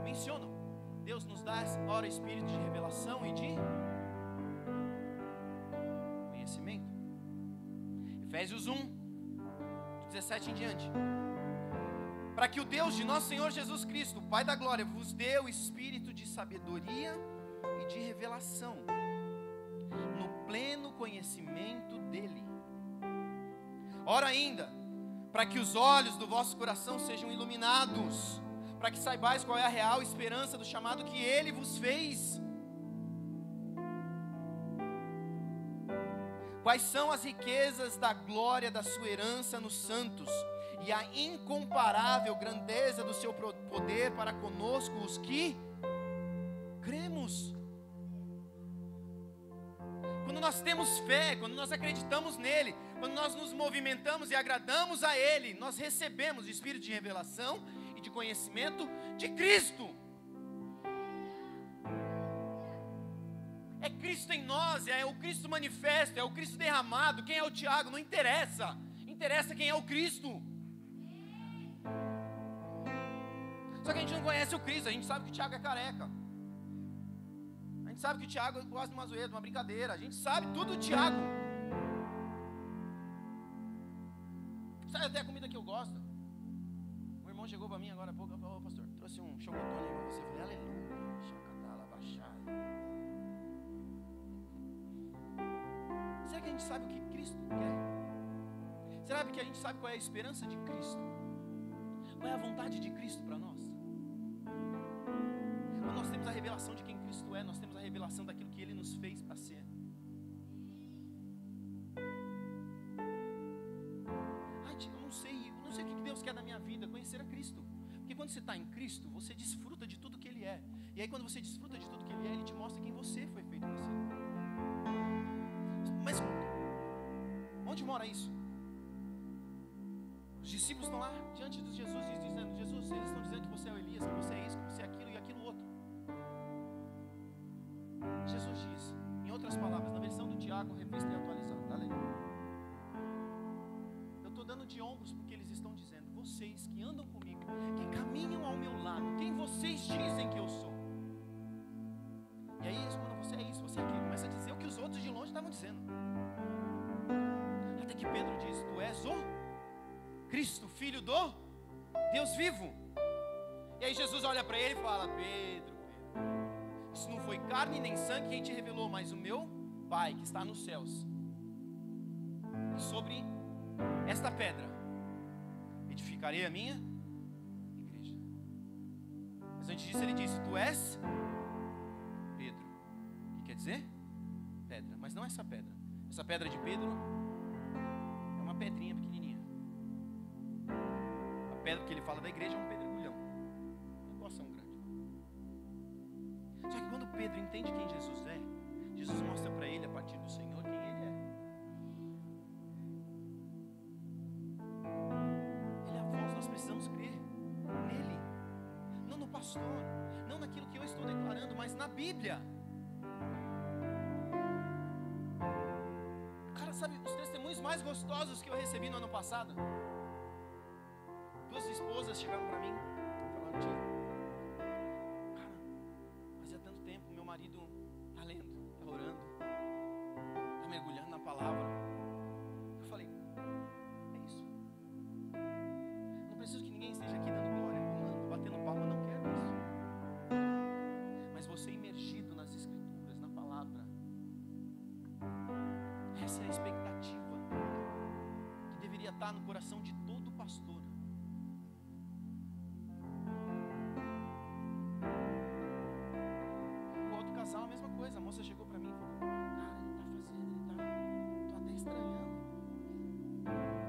mencionam. Deus nos dá ora espírito de revelação e de conhecimento. Efésios 1, 17 em diante. Para que o Deus de nosso Senhor Jesus Cristo, Pai da glória, vos dê o espírito de sabedoria e de revelação, no pleno conhecimento dele. Ora ainda, para que os olhos do vosso coração sejam iluminados, para que saibais qual é a real esperança do chamado que ele vos fez. Quais são as riquezas da glória da sua herança nos santos, e a incomparável grandeza do seu poder para conosco, os que cremos. Quando nós temos fé, quando nós acreditamos nele, quando nós nos movimentamos e agradamos a ele, nós recebemos o espírito de revelação e de conhecimento de Cristo. É Cristo em nós, é o Cristo manifesto, é o Cristo derramado. Quem é o Tiago não interessa, interessa quem é o Cristo. Só que a gente não conhece o Cristo, a gente sabe que o Tiago é careca, a gente sabe que o Tiago gosta de uma zoeira, de uma brincadeira, a gente sabe tudo do Tiago. Sabe até a comida que eu gosto? O irmão chegou para mim agora há pouco e falou: pastor, trouxe um chocotone aí para você. Eu falei: aleluia, chacatala, baixada. Será que a gente sabe o que Cristo quer? Será que a gente sabe qual é a esperança de Cristo? Qual é a vontade de Cristo para nós? Quando nós temos a revelação de quem Cristo é, nós temos a revelação daquilo que Ele nos fez para ser. Eu não sei o que Deus quer da minha vida. Conhecer a Cristo. Porque quando você está em Cristo, você desfruta de tudo que Ele é. E aí quando você desfruta de tudo que Ele é, Ele te mostra quem você foi feito para ser. Mas onde mora isso? Os discípulos estão lá diante de Jesus e dizendo: Jesus, eles estão dizendo que você é o Elias, que você é isso, que você é aquilo e aquilo outro. Jesus diz, em outras palavras, na versão Tiago, revista e atualizada. Dá legal. Eu estou dando de ombros porque eles estão dizendo: vocês que andam comigo, que caminham ao meu lado, quem vocês dizem que eu sou? E aí eles falam: você é isso, você é aquilo. Começa a dizer o que os outros de longe estavam dizendo. Até que Pedro diz: tu és o Cristo, Filho do Deus vivo. E aí Jesus olha para ele e fala: Pedro, isso não foi carne nem sangue quem te revelou, mas o meu Pai que está nos céus. E sobre esta pedra edificarei a minha igreja. Mas antes disso ele disse: tu és Pedro. O que quer dizer? Pedra. Mas não essa pedra. Essa pedra de Pedro é uma pedrinha pequenininha. A pedra que ele fala da igreja é um pedregulhão. Não gosta um grande. Só que quando Pedro entende quem Jesus é, Jesus mostra para ele, a partir do Senhor, quem ele é. Ele é a voz, nós precisamos crer nele. Não no pastor, não naquilo que eu estou declarando, mas na Bíblia. Cara, sabe os testemunhos mais gostosos que eu recebi no ano passado? Duas esposas chegaram para mim, falaram: tio, cara, fazia tanto tempo, meu marido está lendo, está orando, está mergulhando na palavra. Eu falei: é isso. Não preciso que ninguém esteja aqui dando glória, pulando, batendo palma, não quero isso. Mas você imergido nas escrituras, na palavra, essa é a expectativa que deveria estar no coração de todo pastor. A mesma coisa, a moça chegou para mim e falou: cara, ele está fazendo, tô até estranhando.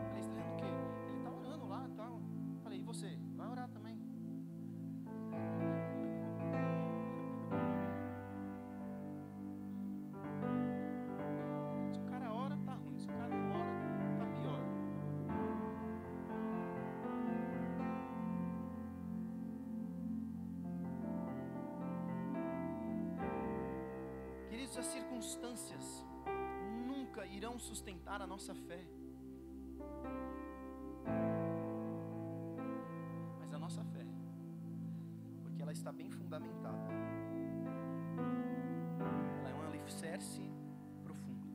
Falei: estranhando o quê? Ele está orando lá e tal. Falei: e você? Vai orar também. Se o cara ora, tá ruim. Se o cara não ora, tá pior. Queridos, as circunstâncias nunca irão sustentar a nossa fé, mas a nossa fé, porque ela está bem fundamentada, ela é um alicerce profundo.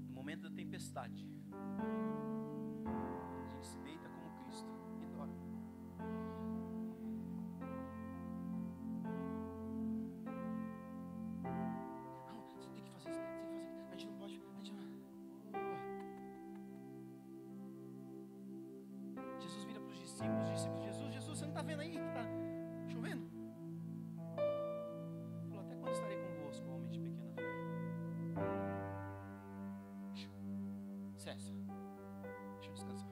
No momento da tempestade, a gente se deita como Cristo e dorme. Jesus vira para os discípulos: Jesus, você não está vendo aí que está chovendo? Falou: até quando estarei convosco, homem de pequena fé? Cessa, deixa eu descansar.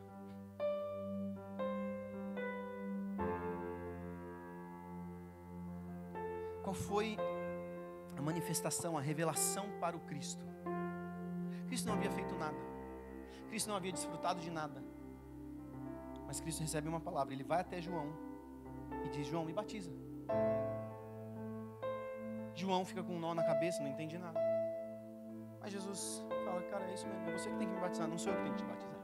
Qual foi a manifestação, a revelação para o Cristo? Cristo não havia feito nada, Cristo não havia desfrutado de nada, mas Cristo recebe uma palavra. Ele vai até João e diz: João, me batiza. João fica com um nó na cabeça, não entende nada. Mas Jesus fala: cara, é isso mesmo, é você que tem que me batizar, não sou eu que tenho que te batizar.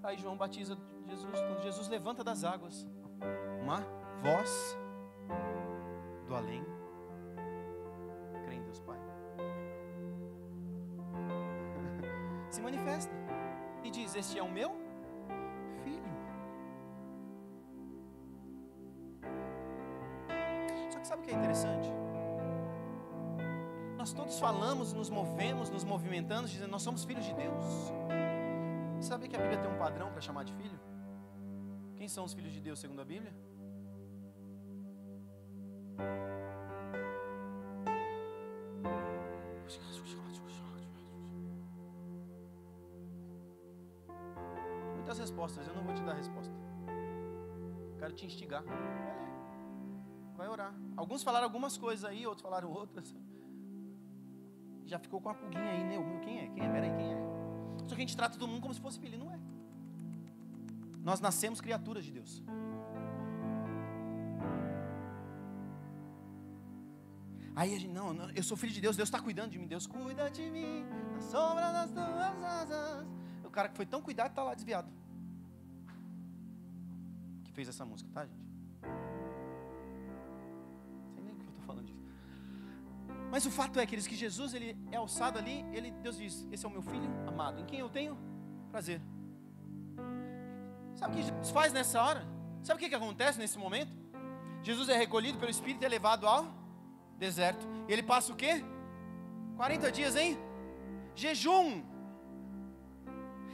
Aí João batiza Jesus. Quando Jesus levanta das águas, uma voz do além: crê em Deus Pai. Se manifesta e diz: este é o meu filho. Só que sabe o que é interessante? Nós todos falamos, nos movemos, nos movimentamos, dizendo: nós somos filhos de Deus. Sabe que a Bíblia tem um padrão para chamar de filho? Quem são os filhos de Deus segundo a Bíblia? Muitas respostas, eu não vou te dar a resposta. Quero te instigar. Vai orar. Alguns falaram algumas coisas aí, outros falaram outras. Já ficou com a pulguinha aí, né? Quem é? Peraí, quem é? Só que a gente trata todo mundo como se fosse filho, não é? Nós nascemos criaturas de Deus. Aí a gente, não, eu sou filho de Deus, Deus está cuidando de mim. Deus cuida de mim, na sombra das tuas asas. O cara que foi tão cuidado está lá desviado. Que fez essa música, tá, gente? Não sei nem o que eu estou falando disso. Mas o fato é, queridos, que Jesus, ele é alçado ali, Deus diz, esse é o meu filho amado, em quem eu tenho prazer. Sabe o que Jesus faz nessa hora? Sabe o que acontece nesse momento? Jesus é recolhido pelo Espírito e é levado ao deserto. E ele passa o quê? 40 dias em jejum.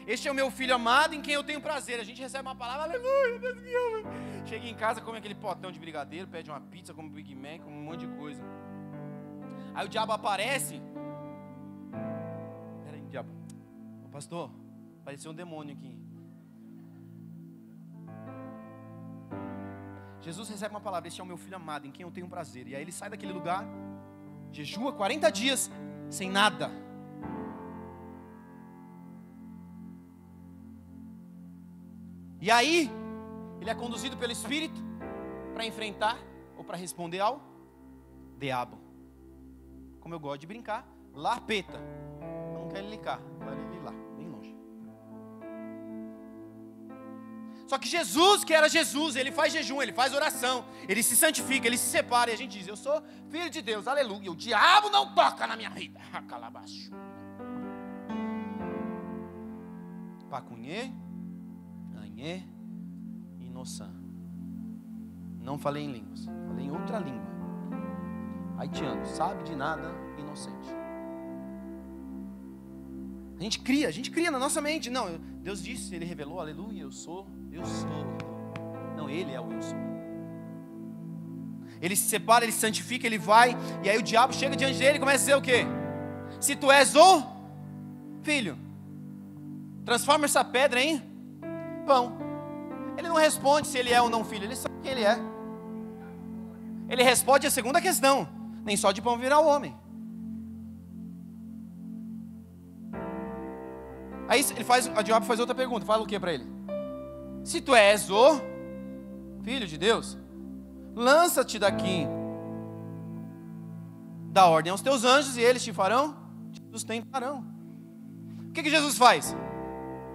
Este é o meu filho amado em quem eu tenho prazer. A gente recebe uma palavra, aleluia, Deus me ama. Chega em casa, come aquele potão de brigadeiro, pede uma pizza, come um Big Mac, come um monte de coisa. Aí o diabo aparece. Peraí, diabo. Ô, pastor, pareceu um demônio aqui. Jesus recebe uma palavra, este é o meu filho amado, em quem eu tenho prazer. E aí ele sai daquele lugar, jejua 40 dias, sem nada. E aí, ele é conduzido pelo Espírito para enfrentar ou para responder ao diabo. Como eu gosto de brincar, lapeta. Eu não quero ele cá, eu quero ele lá, bem longe. Só que Jesus, que era Jesus, ele faz jejum, ele faz oração, ele se santifica, ele se separa. E a gente diz, eu sou filho de Deus, aleluia. O diabo não toca na minha vida. Calabaço. Pacunhê, anhê e noçã. Não falei em línguas, falei em outra língua. Haitiano, sabe de nada, inocente. A gente cria na nossa mente. Não, Deus disse, Ele revelou, aleluia, eu sou. Não, Ele é o eu sou. Ele se separa, Ele se santifica, Ele vai. E aí o diabo chega diante dele e começa a dizer o quê? Se tu és o filho, transforma essa pedra em pão. Ele não responde se ele é ou não filho, ele sabe quem ele é. Ele responde a segunda questão: nem só de pão virá o homem. Aí o diabo faz outra pergunta, fala o que para ele? Se tu és o filho de Deus, lança-te daqui, dá ordem aos teus anjos e eles te farão, te sustentarão. O que Jesus faz?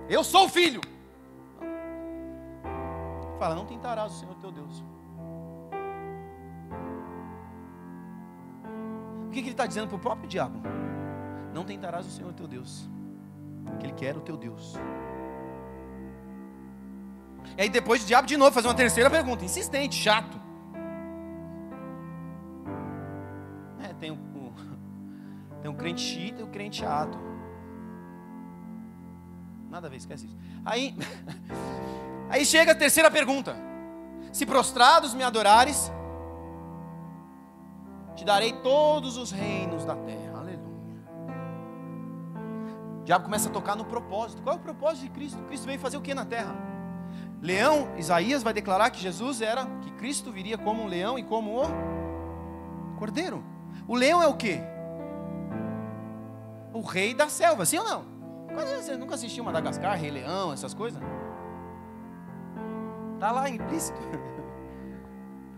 Eu sou o filho. Fala, não tentarás o Senhor teu Deus. O que ele está dizendo para o próprio diabo? Não tentarás o Senhor teu Deus, porque Ele quer o teu Deus. E aí depois o diabo de novo faz uma terceira pergunta, insistente, chato. Tem um crente xiita e um crente chato. Nada a ver, esquece isso. Aí chega a terceira pergunta: se prostrados me adorares, te darei todos os reinos da terra. Aleluia. O diabo começa a tocar no propósito. Qual é o propósito de Cristo? Cristo veio fazer o que na terra? Leão, Isaías vai declarar que que Cristo viria como um leão e como o cordeiro. O leão é o quê? O rei da selva, sim ou não? Você nunca assistiu Madagascar, Rei Leão, essas coisas? Está lá implícito.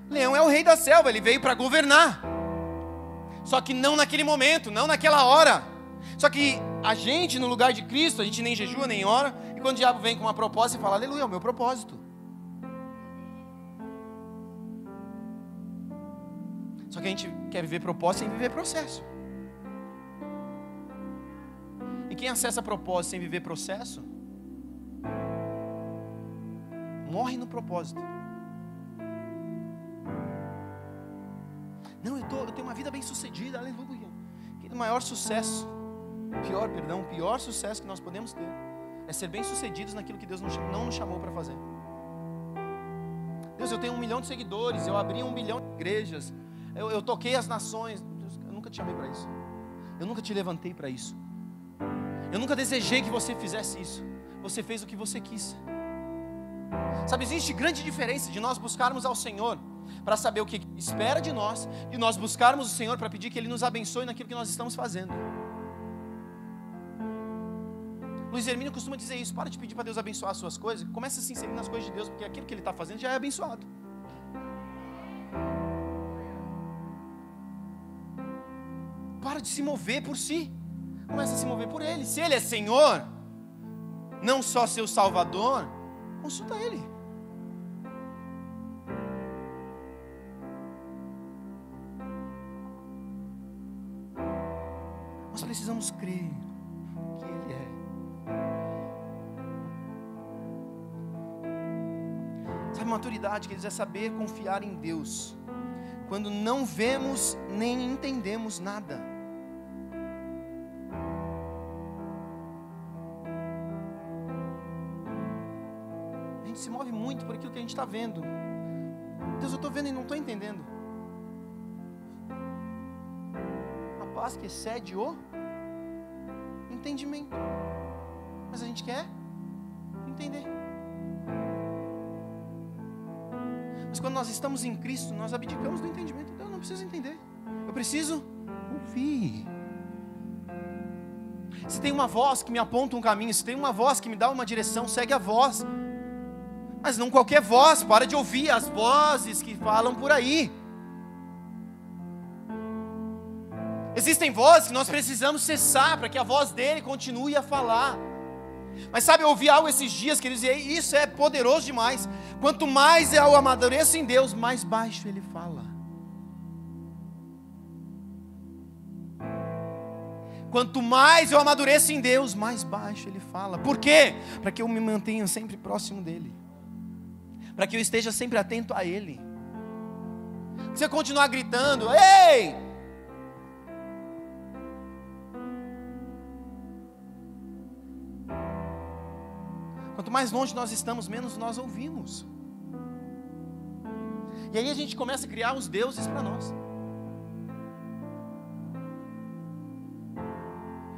Leão é o rei da selva, ele veio para governar. Só que não naquele momento, não naquela hora. Só que a gente, no lugar de Cristo, a gente nem jejua, nem ora. E quando o diabo vem com uma proposta e fala, aleluia, é o meu propósito. Só que a gente quer viver propósito sem viver processo. E quem acessa propósito sem viver processo, morre no propósito. Não, eu tenho uma vida bem sucedida, aleluia. O maior sucesso, o pior sucesso que nós podemos ter é ser bem sucedidos naquilo que Deus não nos chamou para fazer. Deus, eu tenho 1 milhão de seguidores, eu abri 1 bilhão de igrejas, eu toquei as nações. Deus, eu nunca te chamei para isso. Eu nunca te levantei para isso. Eu nunca desejei que você fizesse isso. Você fez o que você quis. Sabe, existe grande diferença de nós buscarmos ao Senhor para saber o que espera de nós, e nós buscarmos o Senhor para pedir que Ele nos abençoe naquilo que nós estamos fazendo. Luiz Hermínio costuma dizer isso: para de pedir para Deus abençoar as suas coisas, comece a se inserir nas coisas de Deus, porque aquilo que Ele está fazendo já é abençoado. Para de se mover por si. Começa a se mover por Ele. Se Ele é Senhor, não só seu Salvador, consulta Ele. Nós precisamos crer que Ele é. Sabe, maturidade, quer dizer, é saber confiar em Deus quando não vemos nem entendemos nada. A gente se move muito por aquilo que a gente está vendo. Deus, eu estou vendo e não estou entendendo. A paz que excede o entendimento. Mas a gente quer entender. Mas quando nós estamos em Cristo, nós abdicamos do entendimento. Eu não preciso entender, eu preciso ouvir. Se tem uma voz que me aponta um caminho, se tem uma voz que me dá uma direção, segue a voz. Mas não qualquer voz, para de ouvir as vozes que falam por aí. Existem vozes que nós precisamos cessar para que a voz dele continue a falar. Mas sabe, eu ouvi algo esses dias que ele dizia, isso é poderoso demais. Quanto mais eu amadureço em Deus, mais baixo ele fala. Quanto mais eu amadureço em Deus, mais baixo ele fala. Por quê? Para que eu me mantenha sempre próximo dele. Para que eu esteja sempre atento a ele. Se você continuar gritando, ei! Quanto mais longe nós estamos, menos nós ouvimos. E aí a gente começa a criar os deuses para nós.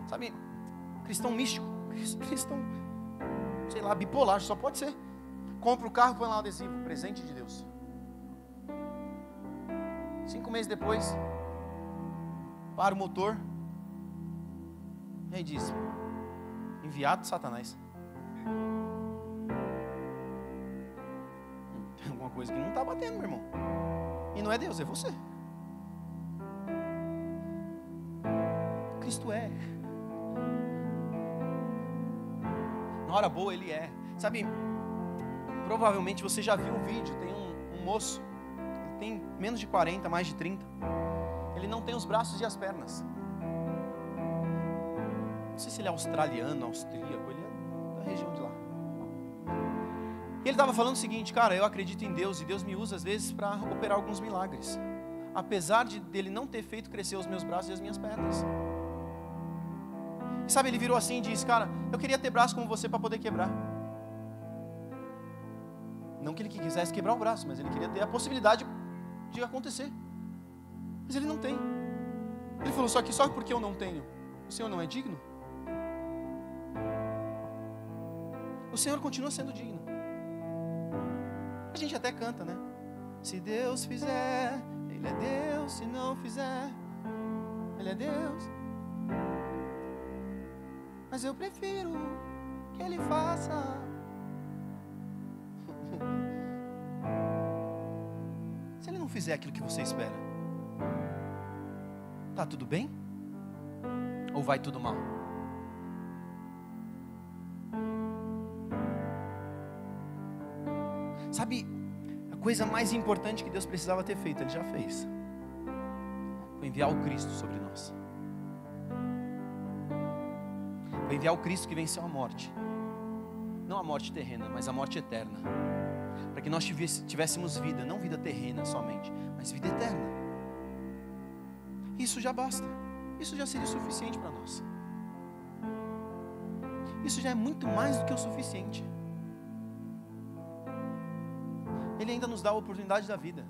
Sabe, cristão místico, cristão, sei lá, bipolar, só pode ser. Compra o carro, põe lá um adesivo, presente de Deus. 5 meses depois, para o motor, e aí diz, enviado de Satanás. Tem alguma coisa que não está batendo, meu irmão. E não é Deus, é você. Cristo é. Na hora boa ele é. Sabe, provavelmente você já viu um vídeo, tem um moço, ele tem menos de 40, mais de 30. Ele não tem os braços e as pernas. Não sei se ele é australiano, austríaco, ele é da região de lá. E ele estava falando o seguinte, cara, eu acredito em Deus e Deus me usa às vezes para operar alguns milagres. Apesar de dele não ter feito crescer os meus braços e as minhas pernas. E sabe, ele virou assim e disse, cara, eu queria ter braço como você para poder quebrar. Não que ele quisesse quebrar o braço, mas ele queria ter a possibilidade de acontecer. Mas ele não tem. Ele falou, só porque eu não tenho, o Senhor não é digno? O Senhor continua sendo digno. A gente até canta, né? Se Deus fizer, Ele é Deus. Se não fizer, Ele é Deus. Mas eu prefiro que Ele faça. Se Ele não fizer aquilo que você espera, tá tudo bem? Ou vai tudo mal? Sabe, a coisa mais importante que Deus precisava ter feito, Ele já fez. Foi enviar o Cristo sobre nós. Foi enviar o Cristo que venceu a morte. Não a morte terrena, mas a morte eterna. Para que nós tivéssemos vida, não vida terrena somente, mas vida eterna. Isso já basta. Isso já seria o suficiente para nós. Isso já é muito mais do que o suficiente. Ele ainda nos dá a oportunidade da vida.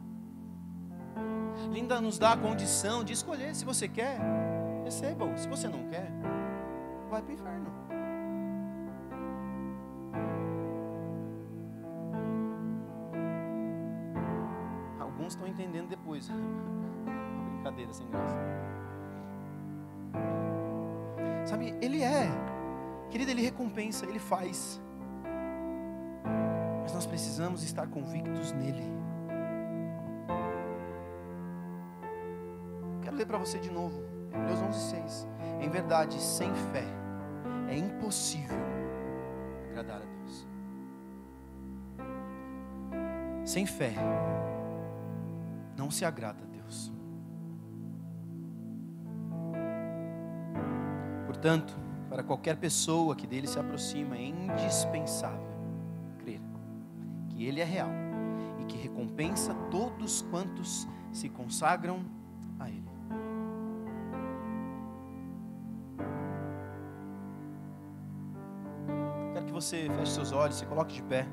Ele ainda nos dá a condição de escolher. Se você quer, receba-o. Se você não quer, vai para o inferno. Alguns estão entendendo depois. Uma brincadeira sem graça. Sabe, Ele é. Querido, Ele recompensa, Ele faz. Mas nós precisamos estar convictos nele. Quero ler para você de novo Hebreus 11:6. Em verdade, sem fé é impossível agradar a Deus. Sem fé não se agrada a Deus. Portanto, para qualquer pessoa que dele se aproxima, é indispensável crer que ele é real e que recompensa todos quantos se consagram a ele. Quero que você feche seus olhos, se coloque de pé.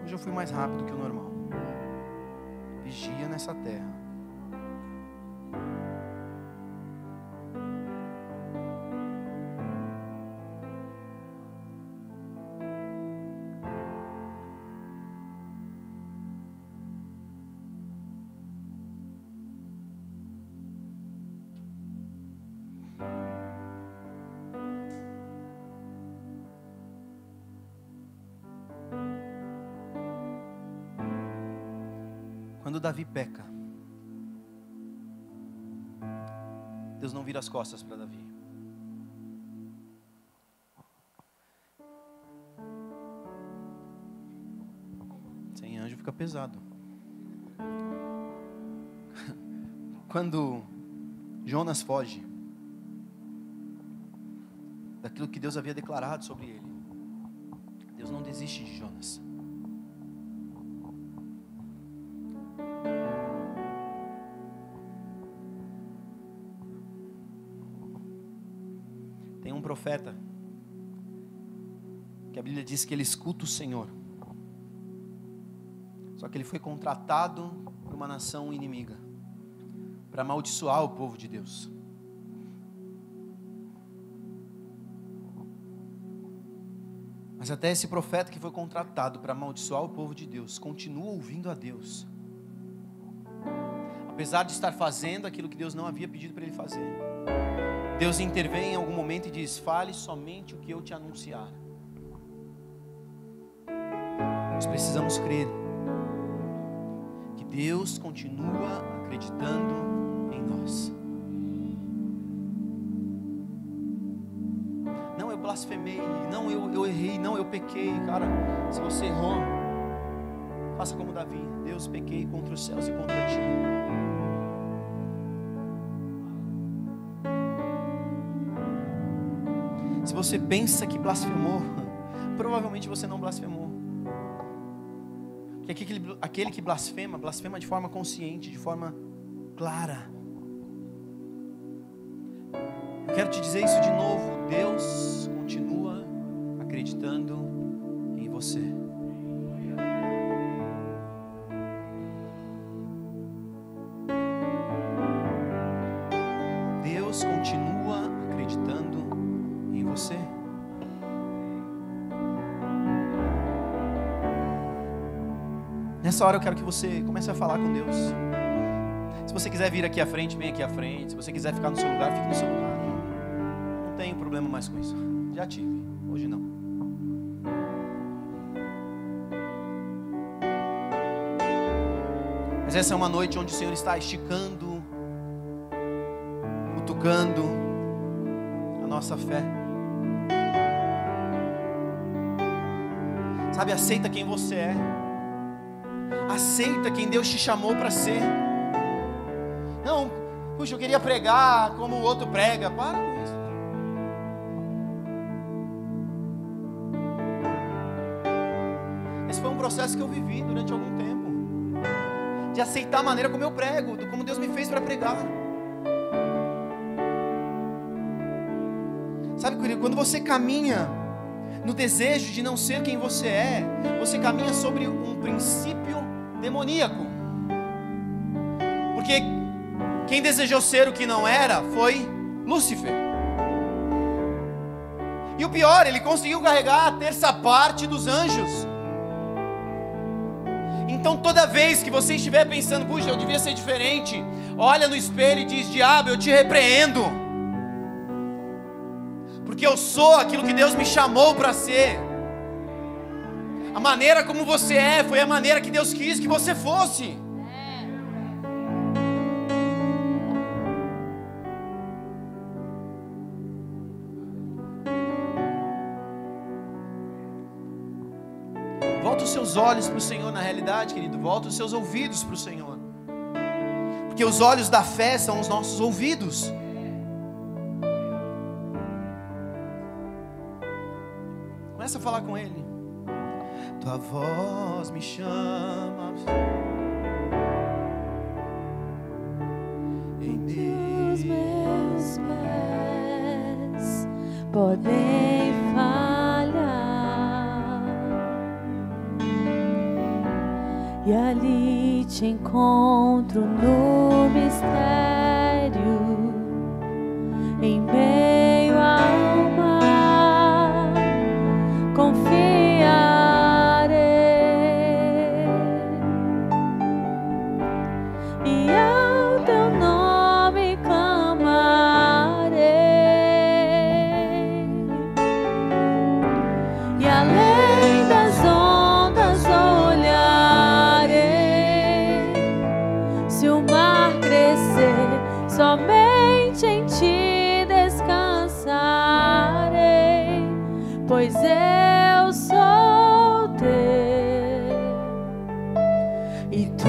Hoje eu fui mais rápido que o normal. Vigia nessa terra. Quando Davi peca, Deus não vira as costas para Davi. Sem anjo fica pesado. Quando Jonas foge daquilo que Deus havia declarado sobre ele, Deus não desiste de Jonas. Tem um profeta que a Bíblia diz que ele escuta o Senhor, só que ele foi contratado por uma nação inimiga para amaldiçoar o povo de Deus. Mas até esse profeta que foi contratado para amaldiçoar o povo de Deus continua ouvindo a Deus, apesar de estar fazendo aquilo que Deus não havia pedido para ele fazer. Deus intervém em algum momento e diz: fale somente o que eu te anunciar. Nós precisamos crer que Deus continua acreditando em nós. Não, eu blasfemei, não, eu errei, não, eu pequei. Cara, se você errou, faça como Davi: Deus, pequei contra os céus e contra ti. Se você pensa que blasfemou, provavelmente você não blasfemou. Porque aquele que blasfema, blasfema de forma consciente, de forma clara. Eu quero te dizer isso de novo: Deus continua acreditando em você. Deus continua acreditando em você. Nessa hora eu quero que você comece a falar com Deus. Se você quiser vir aqui à frente, vem aqui à frente. Se você quiser ficar no seu lugar, fique no seu lugar. Não tenho problema mais com isso. Já tive, hoje não. Mas essa é uma noite onde o Senhor está esticando, cutucando a nossa fé. Sabe, aceita quem você é. Aceita quem Deus te chamou para ser. Não, puxa, eu queria pregar como o outro prega. Para com isso. Esse foi um processo que eu vivi durante algum tempo, de aceitar a maneira como eu prego, como Deus me fez para pregar. Sabe, querido, quando você caminha no desejo de não ser quem você é, você caminha sobre um princípio demoníaco. Porque quem desejou ser o que não era foi Lúcifer. E o pior, ele conseguiu carregar a terça parte dos anjos. Então toda vez que você estiver pensando: puxa, eu devia ser diferente, olha no espelho e diz: diabo, eu te repreendo, porque eu sou aquilo que Deus me chamou para ser. A maneira como você é foi a maneira que Deus quis que você fosse. os seus olhos para o Senhor na realidade, querido. Volta os seus ouvidos para o Senhor. Porque os olhos da fé são os nossos ouvidos. Começa a falar com Ele. Tua voz me chama. Os meus pés podem falhar, e ali te encontro no mistério, em meio ao mar, confiarei, e ao teu nome clamarei, e além das ondas olharei. Se o mar crescer, somente em ti descansarei, pois eu sou teu e tu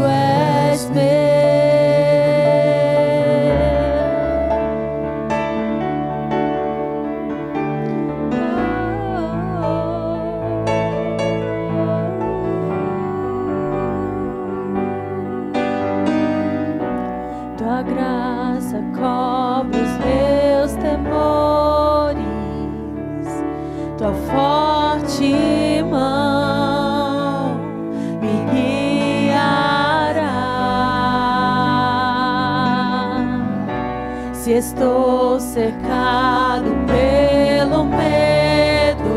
és meu. Tua graça cobre os meus temores, tua forte mão me guiará. Se estou cercado pelo medo,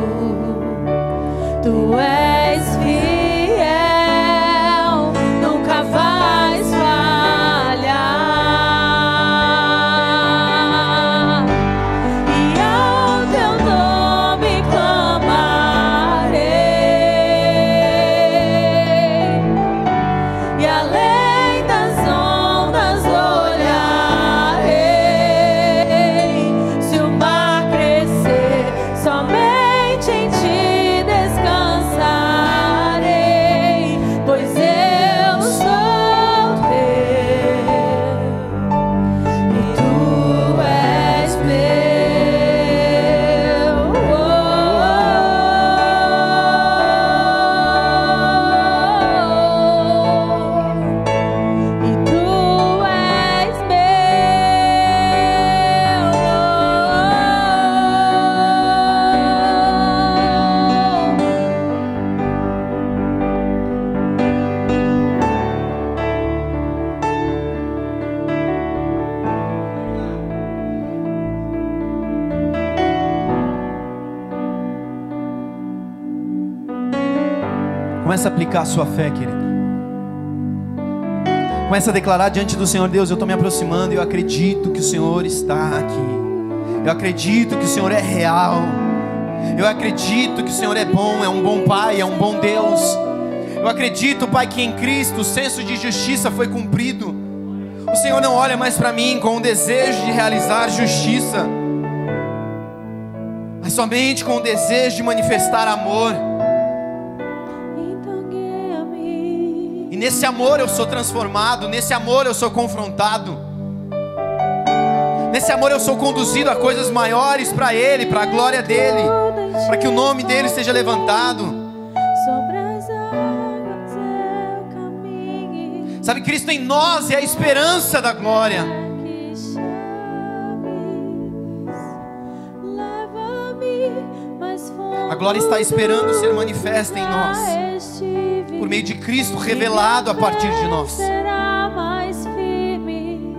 tu és fiel, nunca vais falhar. E ao teu nome clamarei, e além das ondas olharei. Se o mar crescer, somente em ti descansarei, pois eu sou teu e tu és meu. E tu és Começa a aplicar a sua fé, querido. Começa a declarar diante do Senhor: Deus, eu estou me aproximando e eu acredito que o Senhor está aqui. Eu acredito que o Senhor é real. Eu acredito que o Senhor é bom, é um bom Pai, é um bom Deus. Eu acredito, Pai, que em Cristo o senso de justiça foi cumprido. O Senhor não olha mais para mim com o desejo de realizar justiça, mas somente com o desejo de manifestar amor. então guia-me. E nesse amor eu sou transformado, nesse amor eu sou confrontado, nesse amor eu sou conduzido a coisas maiores para Ele, para a glória dEle, para que o nome dEle seja levantado. Sobre as águas eu caminho, Sabe, Cristo em nós é a esperança da glória. que chaves, leva-me mais fundo. A glória está esperando ser manifesta em nós, por meio de Cristo revelado a partir de nós. Será mais firme,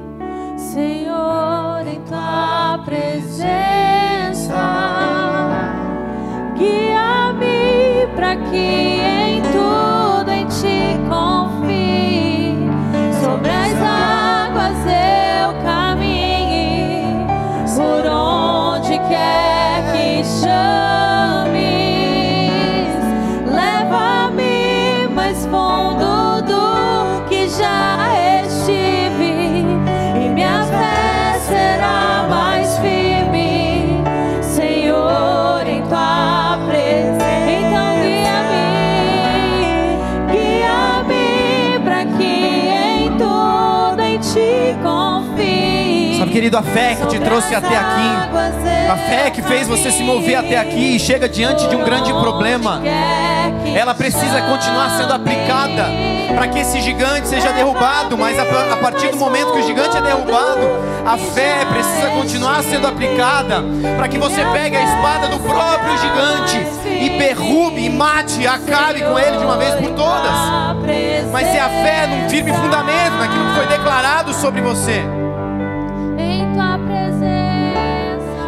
Senhor, em tua presença. Guia-me para que em tudo em ti confie. Sobre as águas eu caminhe, por onde quer que chames. Leva-me mais fundo do que já estive, e minha fé será mais firme, Senhor, em tua presença. Então guia-me. querido, a fé que te trouxe até aqui, a fé que fez você se mover até aqui e chega diante de um grande problema, ela precisa continuar sendo aplicada para que esse gigante seja derrubado. Mas a partir do momento que o gigante é derrubado, a fé precisa continuar sendo aplicada para que você pegue a espada do próprio gigante e derrube, e mate, e acabe com ele de uma vez por todas. Mas se a fé num firme fundamento, naquilo que foi declarado sobre você.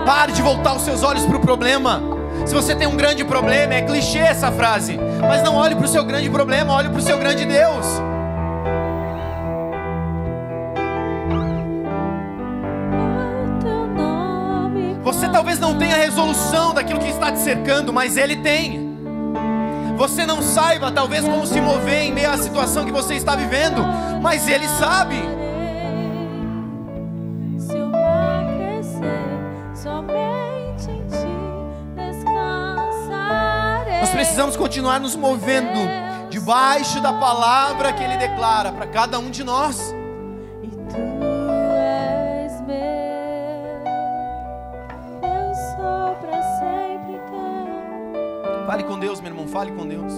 Pare de voltar os seus olhos para o problema. Se você tem um grande problema, é clichê essa frase, mas não olhe para o seu grande problema, olhe para o seu grande Deus. Você talvez não tenha resolução daquilo que está te cercando, mas Ele tem. Você não saiba talvez como se mover em meio à situação que você está vivendo, mas Ele sabe. Nós precisamos continuar nos movendo debaixo da palavra que Ele declara para cada um de nós. E Tu és meu, eu sou para sempre teu. Fale com Deus, meu irmão, fale com Deus.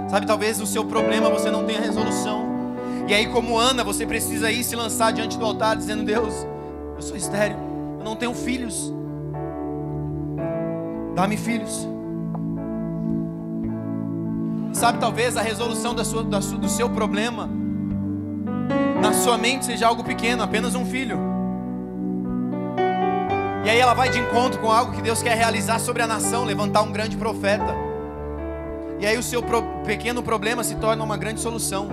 Sabe, talvez o seu problema você não tenha resolução. E aí, como Ana, você precisa ir se lançar diante do altar dizendo: Deus, eu sou estéril, eu não tenho filhos, dá-me filhos. Sabe, talvez a resolução do seu problema na sua mente seja algo pequeno, apenas um filho. E aí ela vai de encontro com algo que Deus quer realizar sobre a nação, levantar um grande profeta. E aí o seu pequeno problema se torna uma grande solução.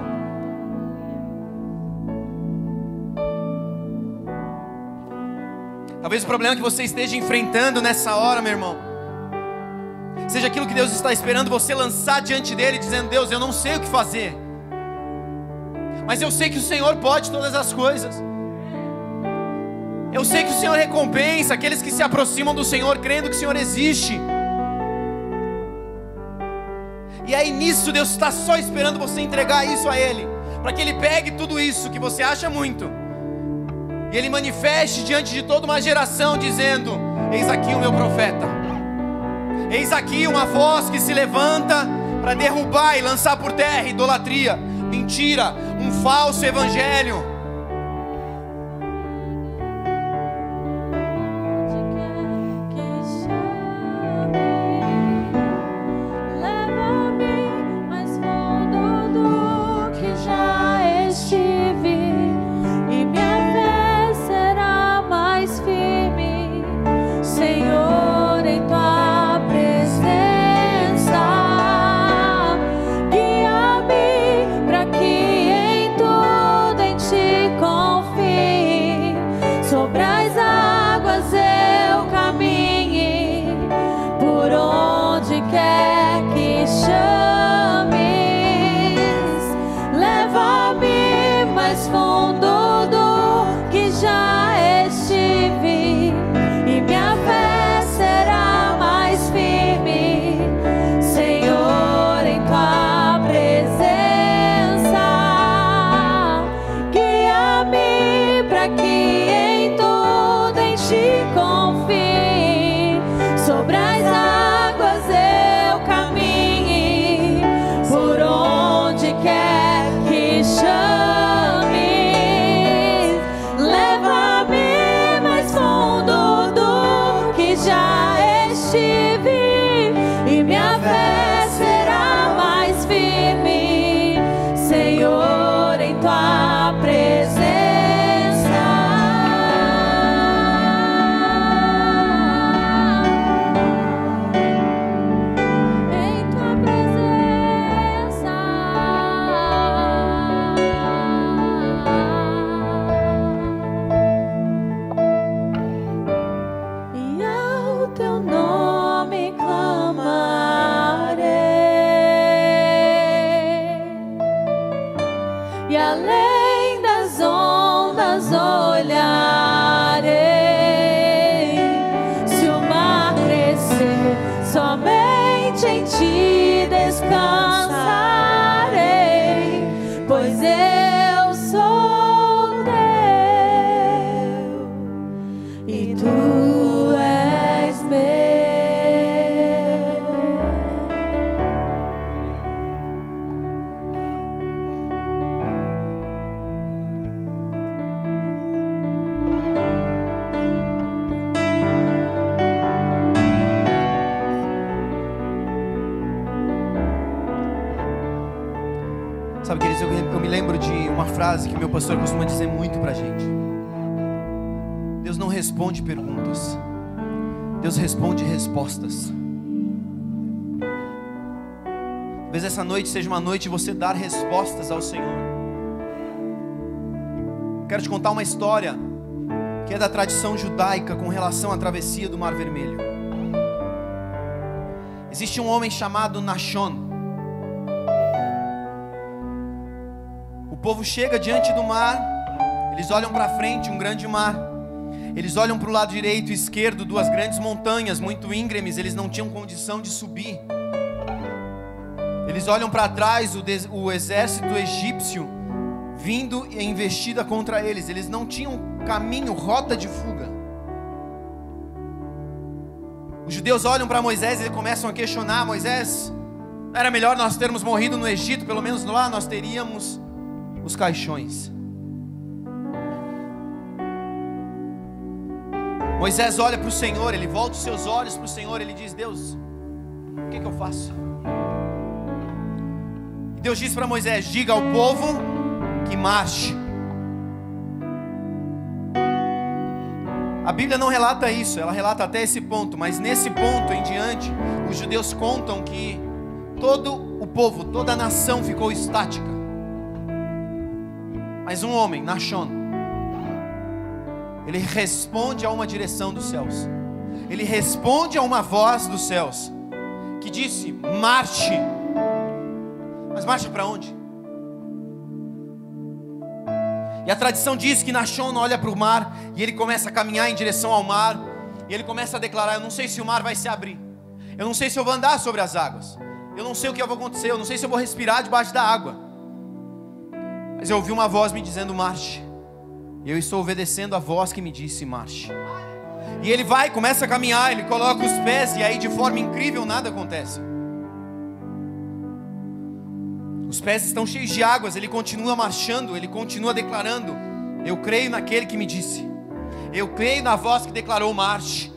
Talvez o problema que você esteja enfrentando nessa hora, meu irmão, seja aquilo que Deus está esperando você lançar diante dele, dizendo: Deus, eu não sei o que fazer, mas eu sei que o Senhor pode todas as coisas. Eu sei que o Senhor recompensa aqueles que se aproximam do Senhor, crendo que o Senhor existe. E aí nisso Deus está só esperando você entregar isso a Ele, para que Ele pegue tudo isso que você acha muito e Ele manifeste diante de toda uma geração, dizendo: eis aqui o meu profeta, eis aqui uma voz que se levanta para derrubar e lançar por terra idolatria, mentira, um falso evangelho. Somente em Ti descansarei. Sabe, queridos, eu me lembro de uma frase que meu pastor costuma dizer muito pra gente. Deus não responde perguntas, Deus responde respostas. Talvez essa noite seja uma noite de você dar respostas ao Senhor. Quero te contar uma história que é da tradição judaica com relação à travessia do Mar Vermelho. Existe um homem chamado Nachon. O povo chega diante do mar, eles olham para frente, um grande mar. Eles olham para o lado direito e esquerdo, duas grandes montanhas muito íngremes, eles não tinham condição de subir. Eles olham para trás, o exército egípcio vindo e investida contra eles. Eles não tinham caminho, rota de fuga. Os judeus olham para Moisés e começam a questionar: Moisés, não era melhor nós termos morrido no Egito? Pelo menos lá nós teríamos os caixões. Moisés olha para o Senhor, ele volta os seus olhos para o Senhor, ele diz: Deus, o que eu faço? E Deus diz para Moisés: diga ao povo que marche. A Bíblia não relata isso, ela relata até esse ponto, mas nesse ponto em diante, os judeus contam que todo o povo, toda a nação ficou estática. Mas um homem, Nachon, ele responde a uma direção dos céus. Ele responde a uma voz dos céus que disse: marche. Mas marche para onde? E a tradição diz que Nachon olha para o mar e ele começa a caminhar em direção ao mar. E ele começa a declarar: eu não sei se o mar vai se abrir, eu não sei se eu vou andar sobre as águas, eu não sei o que vai acontecer, eu não sei se eu vou respirar debaixo da água, mas eu ouvi uma voz me dizendo: marche. E eu estou obedecendo a voz que me disse: marche. E ele vai, começa a caminhar, ele coloca os pés, e aí de forma incrível nada acontece. Os pés estão cheios de águas, ele continua marchando, ele continua declarando: eu creio naquele que me disse, eu creio na voz que declarou: marche.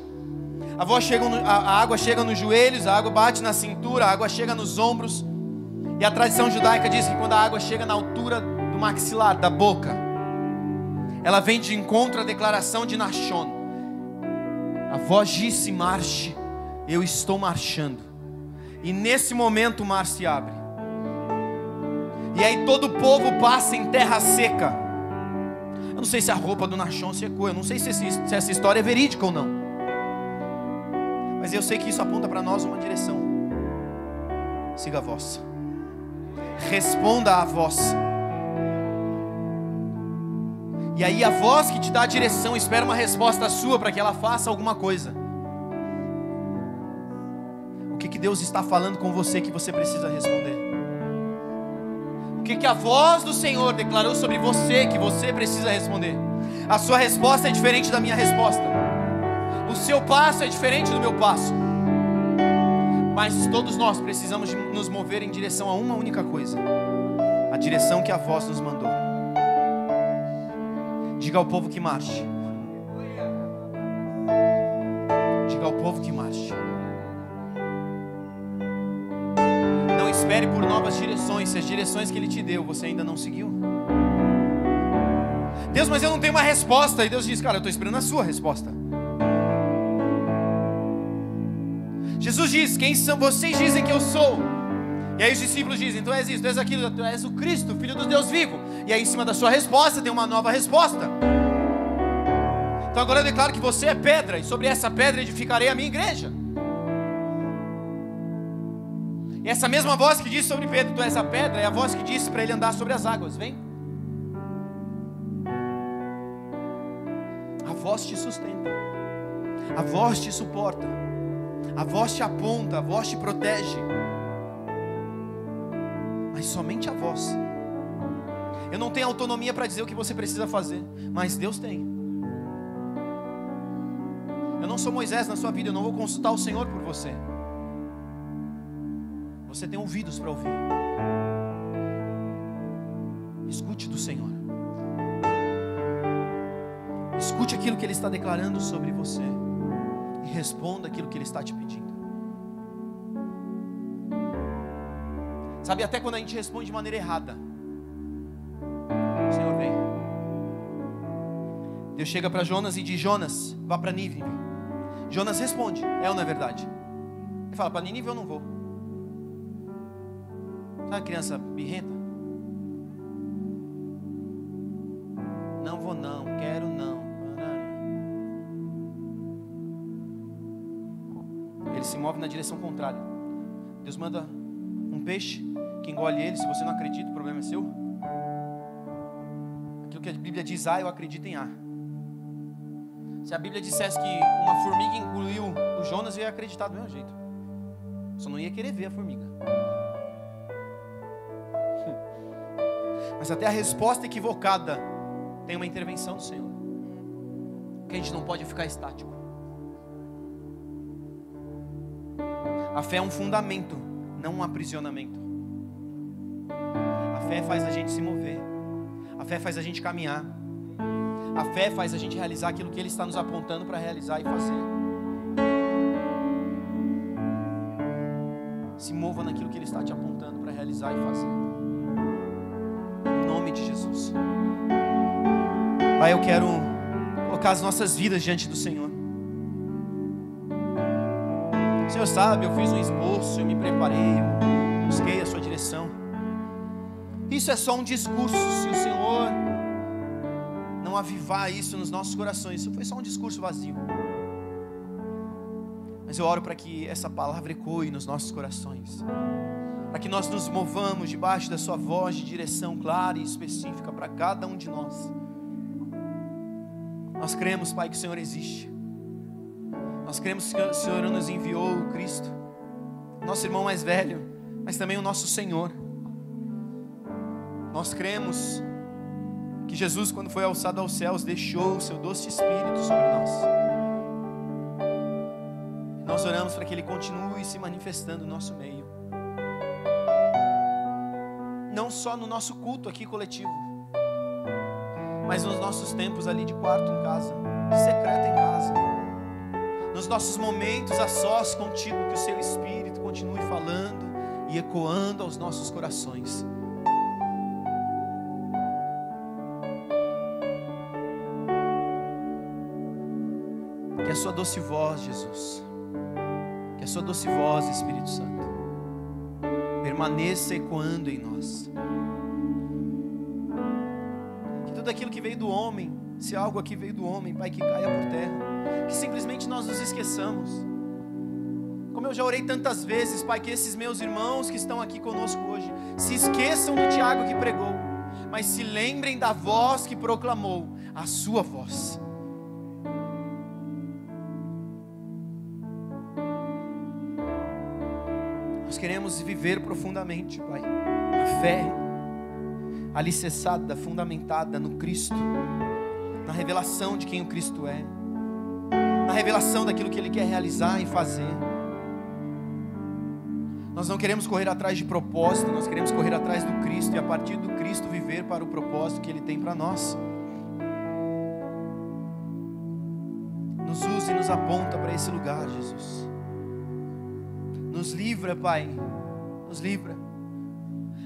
A água chega nos joelhos, a água bate na cintura, a água chega nos ombros. E a tradição judaica diz que quando a água chega na altura do maxilar, da boca, ela vem de encontro à declaração de Nachon. A voz disse: marche. Eu estou marchando. E nesse momento o mar se abre. E aí todo o povo passa em terra seca. Eu não sei se a roupa do Nachon secou, eu não sei se essa história é verídica ou não, mas eu sei que isso aponta para nós uma direção: siga a voz, responda à voz. E aí a voz que te dá a direção espera uma resposta sua para que ela faça alguma coisa. O que Deus está falando com você que você precisa responder? O que a voz do Senhor declarou sobre você que você precisa responder? A sua resposta é diferente da minha resposta, o seu passo é diferente do meu passo, mas todos nós precisamos nos mover em direção a uma única coisa: a direção que a voz nos mandou. Diga ao povo que marche. Diga ao povo que marche. Não espere por novas direções se as direções que Ele te deu você ainda não seguiu. Deus, mas eu não tenho uma resposta. E Deus diz: cara, eu estou esperando a sua resposta. Jesus diz: quem são vocês? Dizem que eu sou. E aí os discípulos dizem: tu és isso, tu és aquilo, tu és o Cristo, Filho do Deus vivo. E aí em cima da sua resposta tem uma nova resposta. Então agora eu declaro que você é pedra, e sobre essa pedra edificarei a minha igreja. E essa mesma voz que disse sobre Pedro: tu és a pedra, é a voz que disse para ele andar sobre as águas. Vem. A voz te sustenta, a voz te suporta, a voz te aponta, a voz te protege, mas somente a voz. Eu não tenho autonomia para dizer o que você precisa fazer, mas Deus tem. Eu não sou Moisés na sua vida, eu não vou consultar o Senhor por você. Você tem ouvidos para ouvir. Escute do Senhor. Escute aquilo que Ele está declarando sobre você e responda aquilo que Ele está te pedindo. Sabe, até quando a gente responde de maneira errada, o Senhor vem. Deus chega para Jonas e diz: Jonas, vá para Nínive. Jonas responde: é ou não é verdade? Ele fala: para Nínive eu não vou. Sabe a criança birrenta? Não vou não, quero não. Ele se move na direção contrária. Deus manda um peixe que engole ele. Se você não acredita, o problema é seu. Aquilo que a Bíblia diz A, eu acredito em A. Se a Bíblia dissesse que uma formiga engoliu o Jonas, eu ia acreditar do mesmo jeito. Só não ia querer ver a formiga. Mas até a resposta equivocada tem uma intervenção do Senhor. Porque a gente não pode ficar estático. A fé é um fundamento, não um aprisionamento. A fé faz a gente se mover. A fé faz a gente caminhar. A fé faz a gente realizar aquilo que Ele está nos apontando para realizar e fazer. Se mova naquilo que Ele está te apontando para realizar e fazer. Em nome de Jesus. Pai, eu quero colocar as nossas vidas diante do Senhor. O Senhor sabe, eu fiz um esboço, eu me preparei, eu busquei a sua direção. Isso é só um discurso. Se o Senhor não avivar isso nos nossos corações, isso foi só um discurso vazio. Mas eu oro para que essa palavra ecoe nos nossos corações, para que nós nos movamos debaixo da sua voz de direção clara e específica para cada um de nós. Nós cremos, Pai, que o Senhor existe. Nós cremos que o Senhor nos enviou o Cristo, nosso irmão mais velho, mas também o nosso Senhor. Nós cremos que Jesus, quando foi alçado aos céus, deixou o seu doce Espírito sobre nós. Nós oramos para que Ele continue se manifestando no nosso meio. Não só no nosso culto aqui coletivo, mas nos nossos tempos ali de quarto em casa, de secreto em casa. Nos nossos momentos a sós contigo, que o seu Espírito continue falando e ecoando aos nossos corações. Que a sua doce voz, Jesus, que a sua doce voz, Espírito Santo, permaneça ecoando em nós. Que tudo aquilo que veio do homem, se algo aqui veio do homem, Pai, que caia por terra. Que simplesmente nós nos esqueçamos. Como eu já orei tantas vezes, Pai, que esses meus irmãos que estão aqui conosco hoje se esqueçam do Tiago que pregou, mas se lembrem da voz que proclamou, a sua voz. Nós queremos viver profundamente, Pai, a fé alicerçada, fundamentada no Cristo, na revelação de quem o Cristo é, na revelação daquilo que Ele quer realizar e fazer. Nós não queremos correr atrás de propósito, nós queremos correr atrás do Cristo e a partir do Cristo viver para o propósito que Ele tem para nós. Nos use e nos aponta para esse lugar, Jesus. Nos livra, Pai, nos livra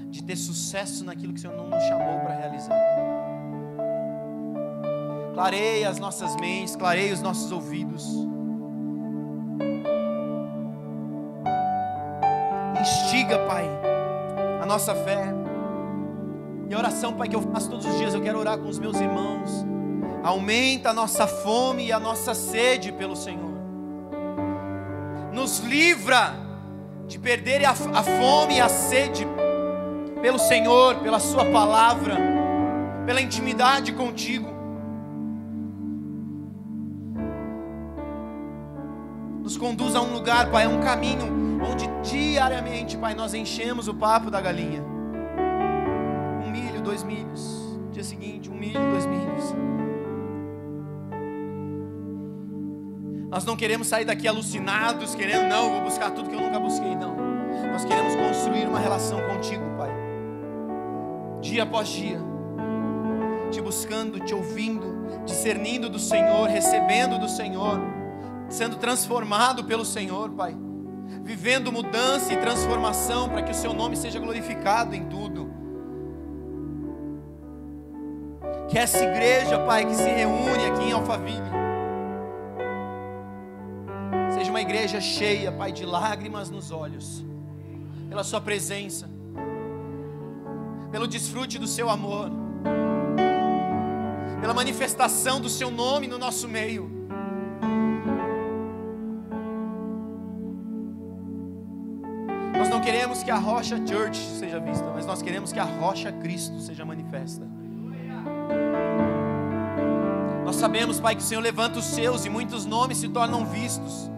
de ter sucesso naquilo que o Senhor não nos chamou para realizar. Clareia as nossas mentes, clareia os nossos ouvidos. Instiga, Pai, a nossa fé. E a oração, Pai, que eu faço todos os dias, eu quero orar com os meus irmãos. Aumenta a nossa fome e a nossa sede pelo Senhor. Nos livra de perder a fome e a sede pelo Senhor, pela Sua palavra, pela intimidade contigo. Nos conduz a um lugar, Pai, a um caminho onde diariamente, Pai, nós enchemos o papo da galinha. 1 milho, 2 milhos. Dia seguinte, 1 milho, 2 milhos. Nós não queremos sair daqui alucinados, querendo, não, vou buscar tudo que eu nunca busquei, não. Nós queremos construir uma relação contigo, Pai. Dia após dia. Te buscando, te ouvindo, discernindo do Senhor, recebendo do Senhor, sendo transformado pelo Senhor, Pai. vivendo mudança e transformação para que o seu nome seja glorificado em tudo. Que essa igreja, Pai, que se reúne aqui em Alphaville, seja uma igreja cheia, Pai, de lágrimas nos olhos, pela sua presença, pelo desfrute do seu amor, pela manifestação do seu nome no nosso meio. Nós não queremos que a Rocha Church seja vista, mas nós queremos que a Rocha Cristo seja manifesta. Nós sabemos, Pai, que o Senhor levanta os seus e muitos nomes se tornam vistos.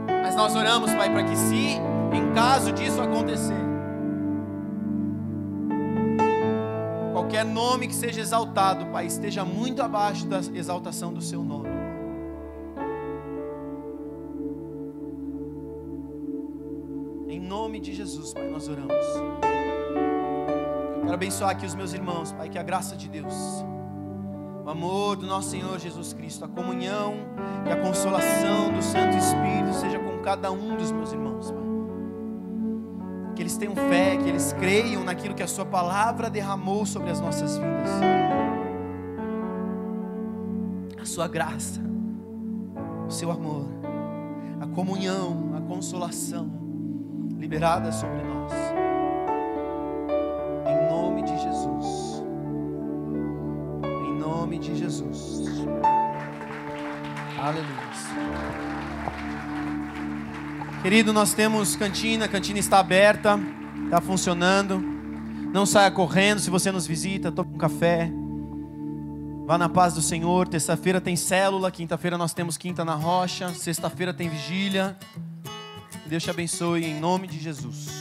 Mas nós oramos, Pai, para que se em caso disso acontecer, qualquer nome que seja exaltado, Pai, esteja muito abaixo da exaltação do seu nome. Em nome de Jesus, Pai, nós oramos. Eu quero abençoar aqui os meus irmãos, Pai, que a graça de Deus, o amor do nosso Senhor Jesus Cristo, a comunhão e a consolação do Santo Espírito seja com cada um dos meus irmãos, Pai. Que eles tenham fé, que eles creiam naquilo que a sua palavra derramou sobre as nossas vidas. A sua graça, o seu amor, a comunhão, a consolação liberada sobre nós. Em nome de Jesus. Em nome de Jesus. Aleluia. Querido, nós temos cantina, a cantina está aberta, está funcionando. Não saia correndo, se você nos visita, tome um café. Vá na paz do Senhor. Terça-feira tem célula, quinta-feira nós temos quinta na rocha, sexta-feira tem vigília. Deus te abençoe em nome de Jesus.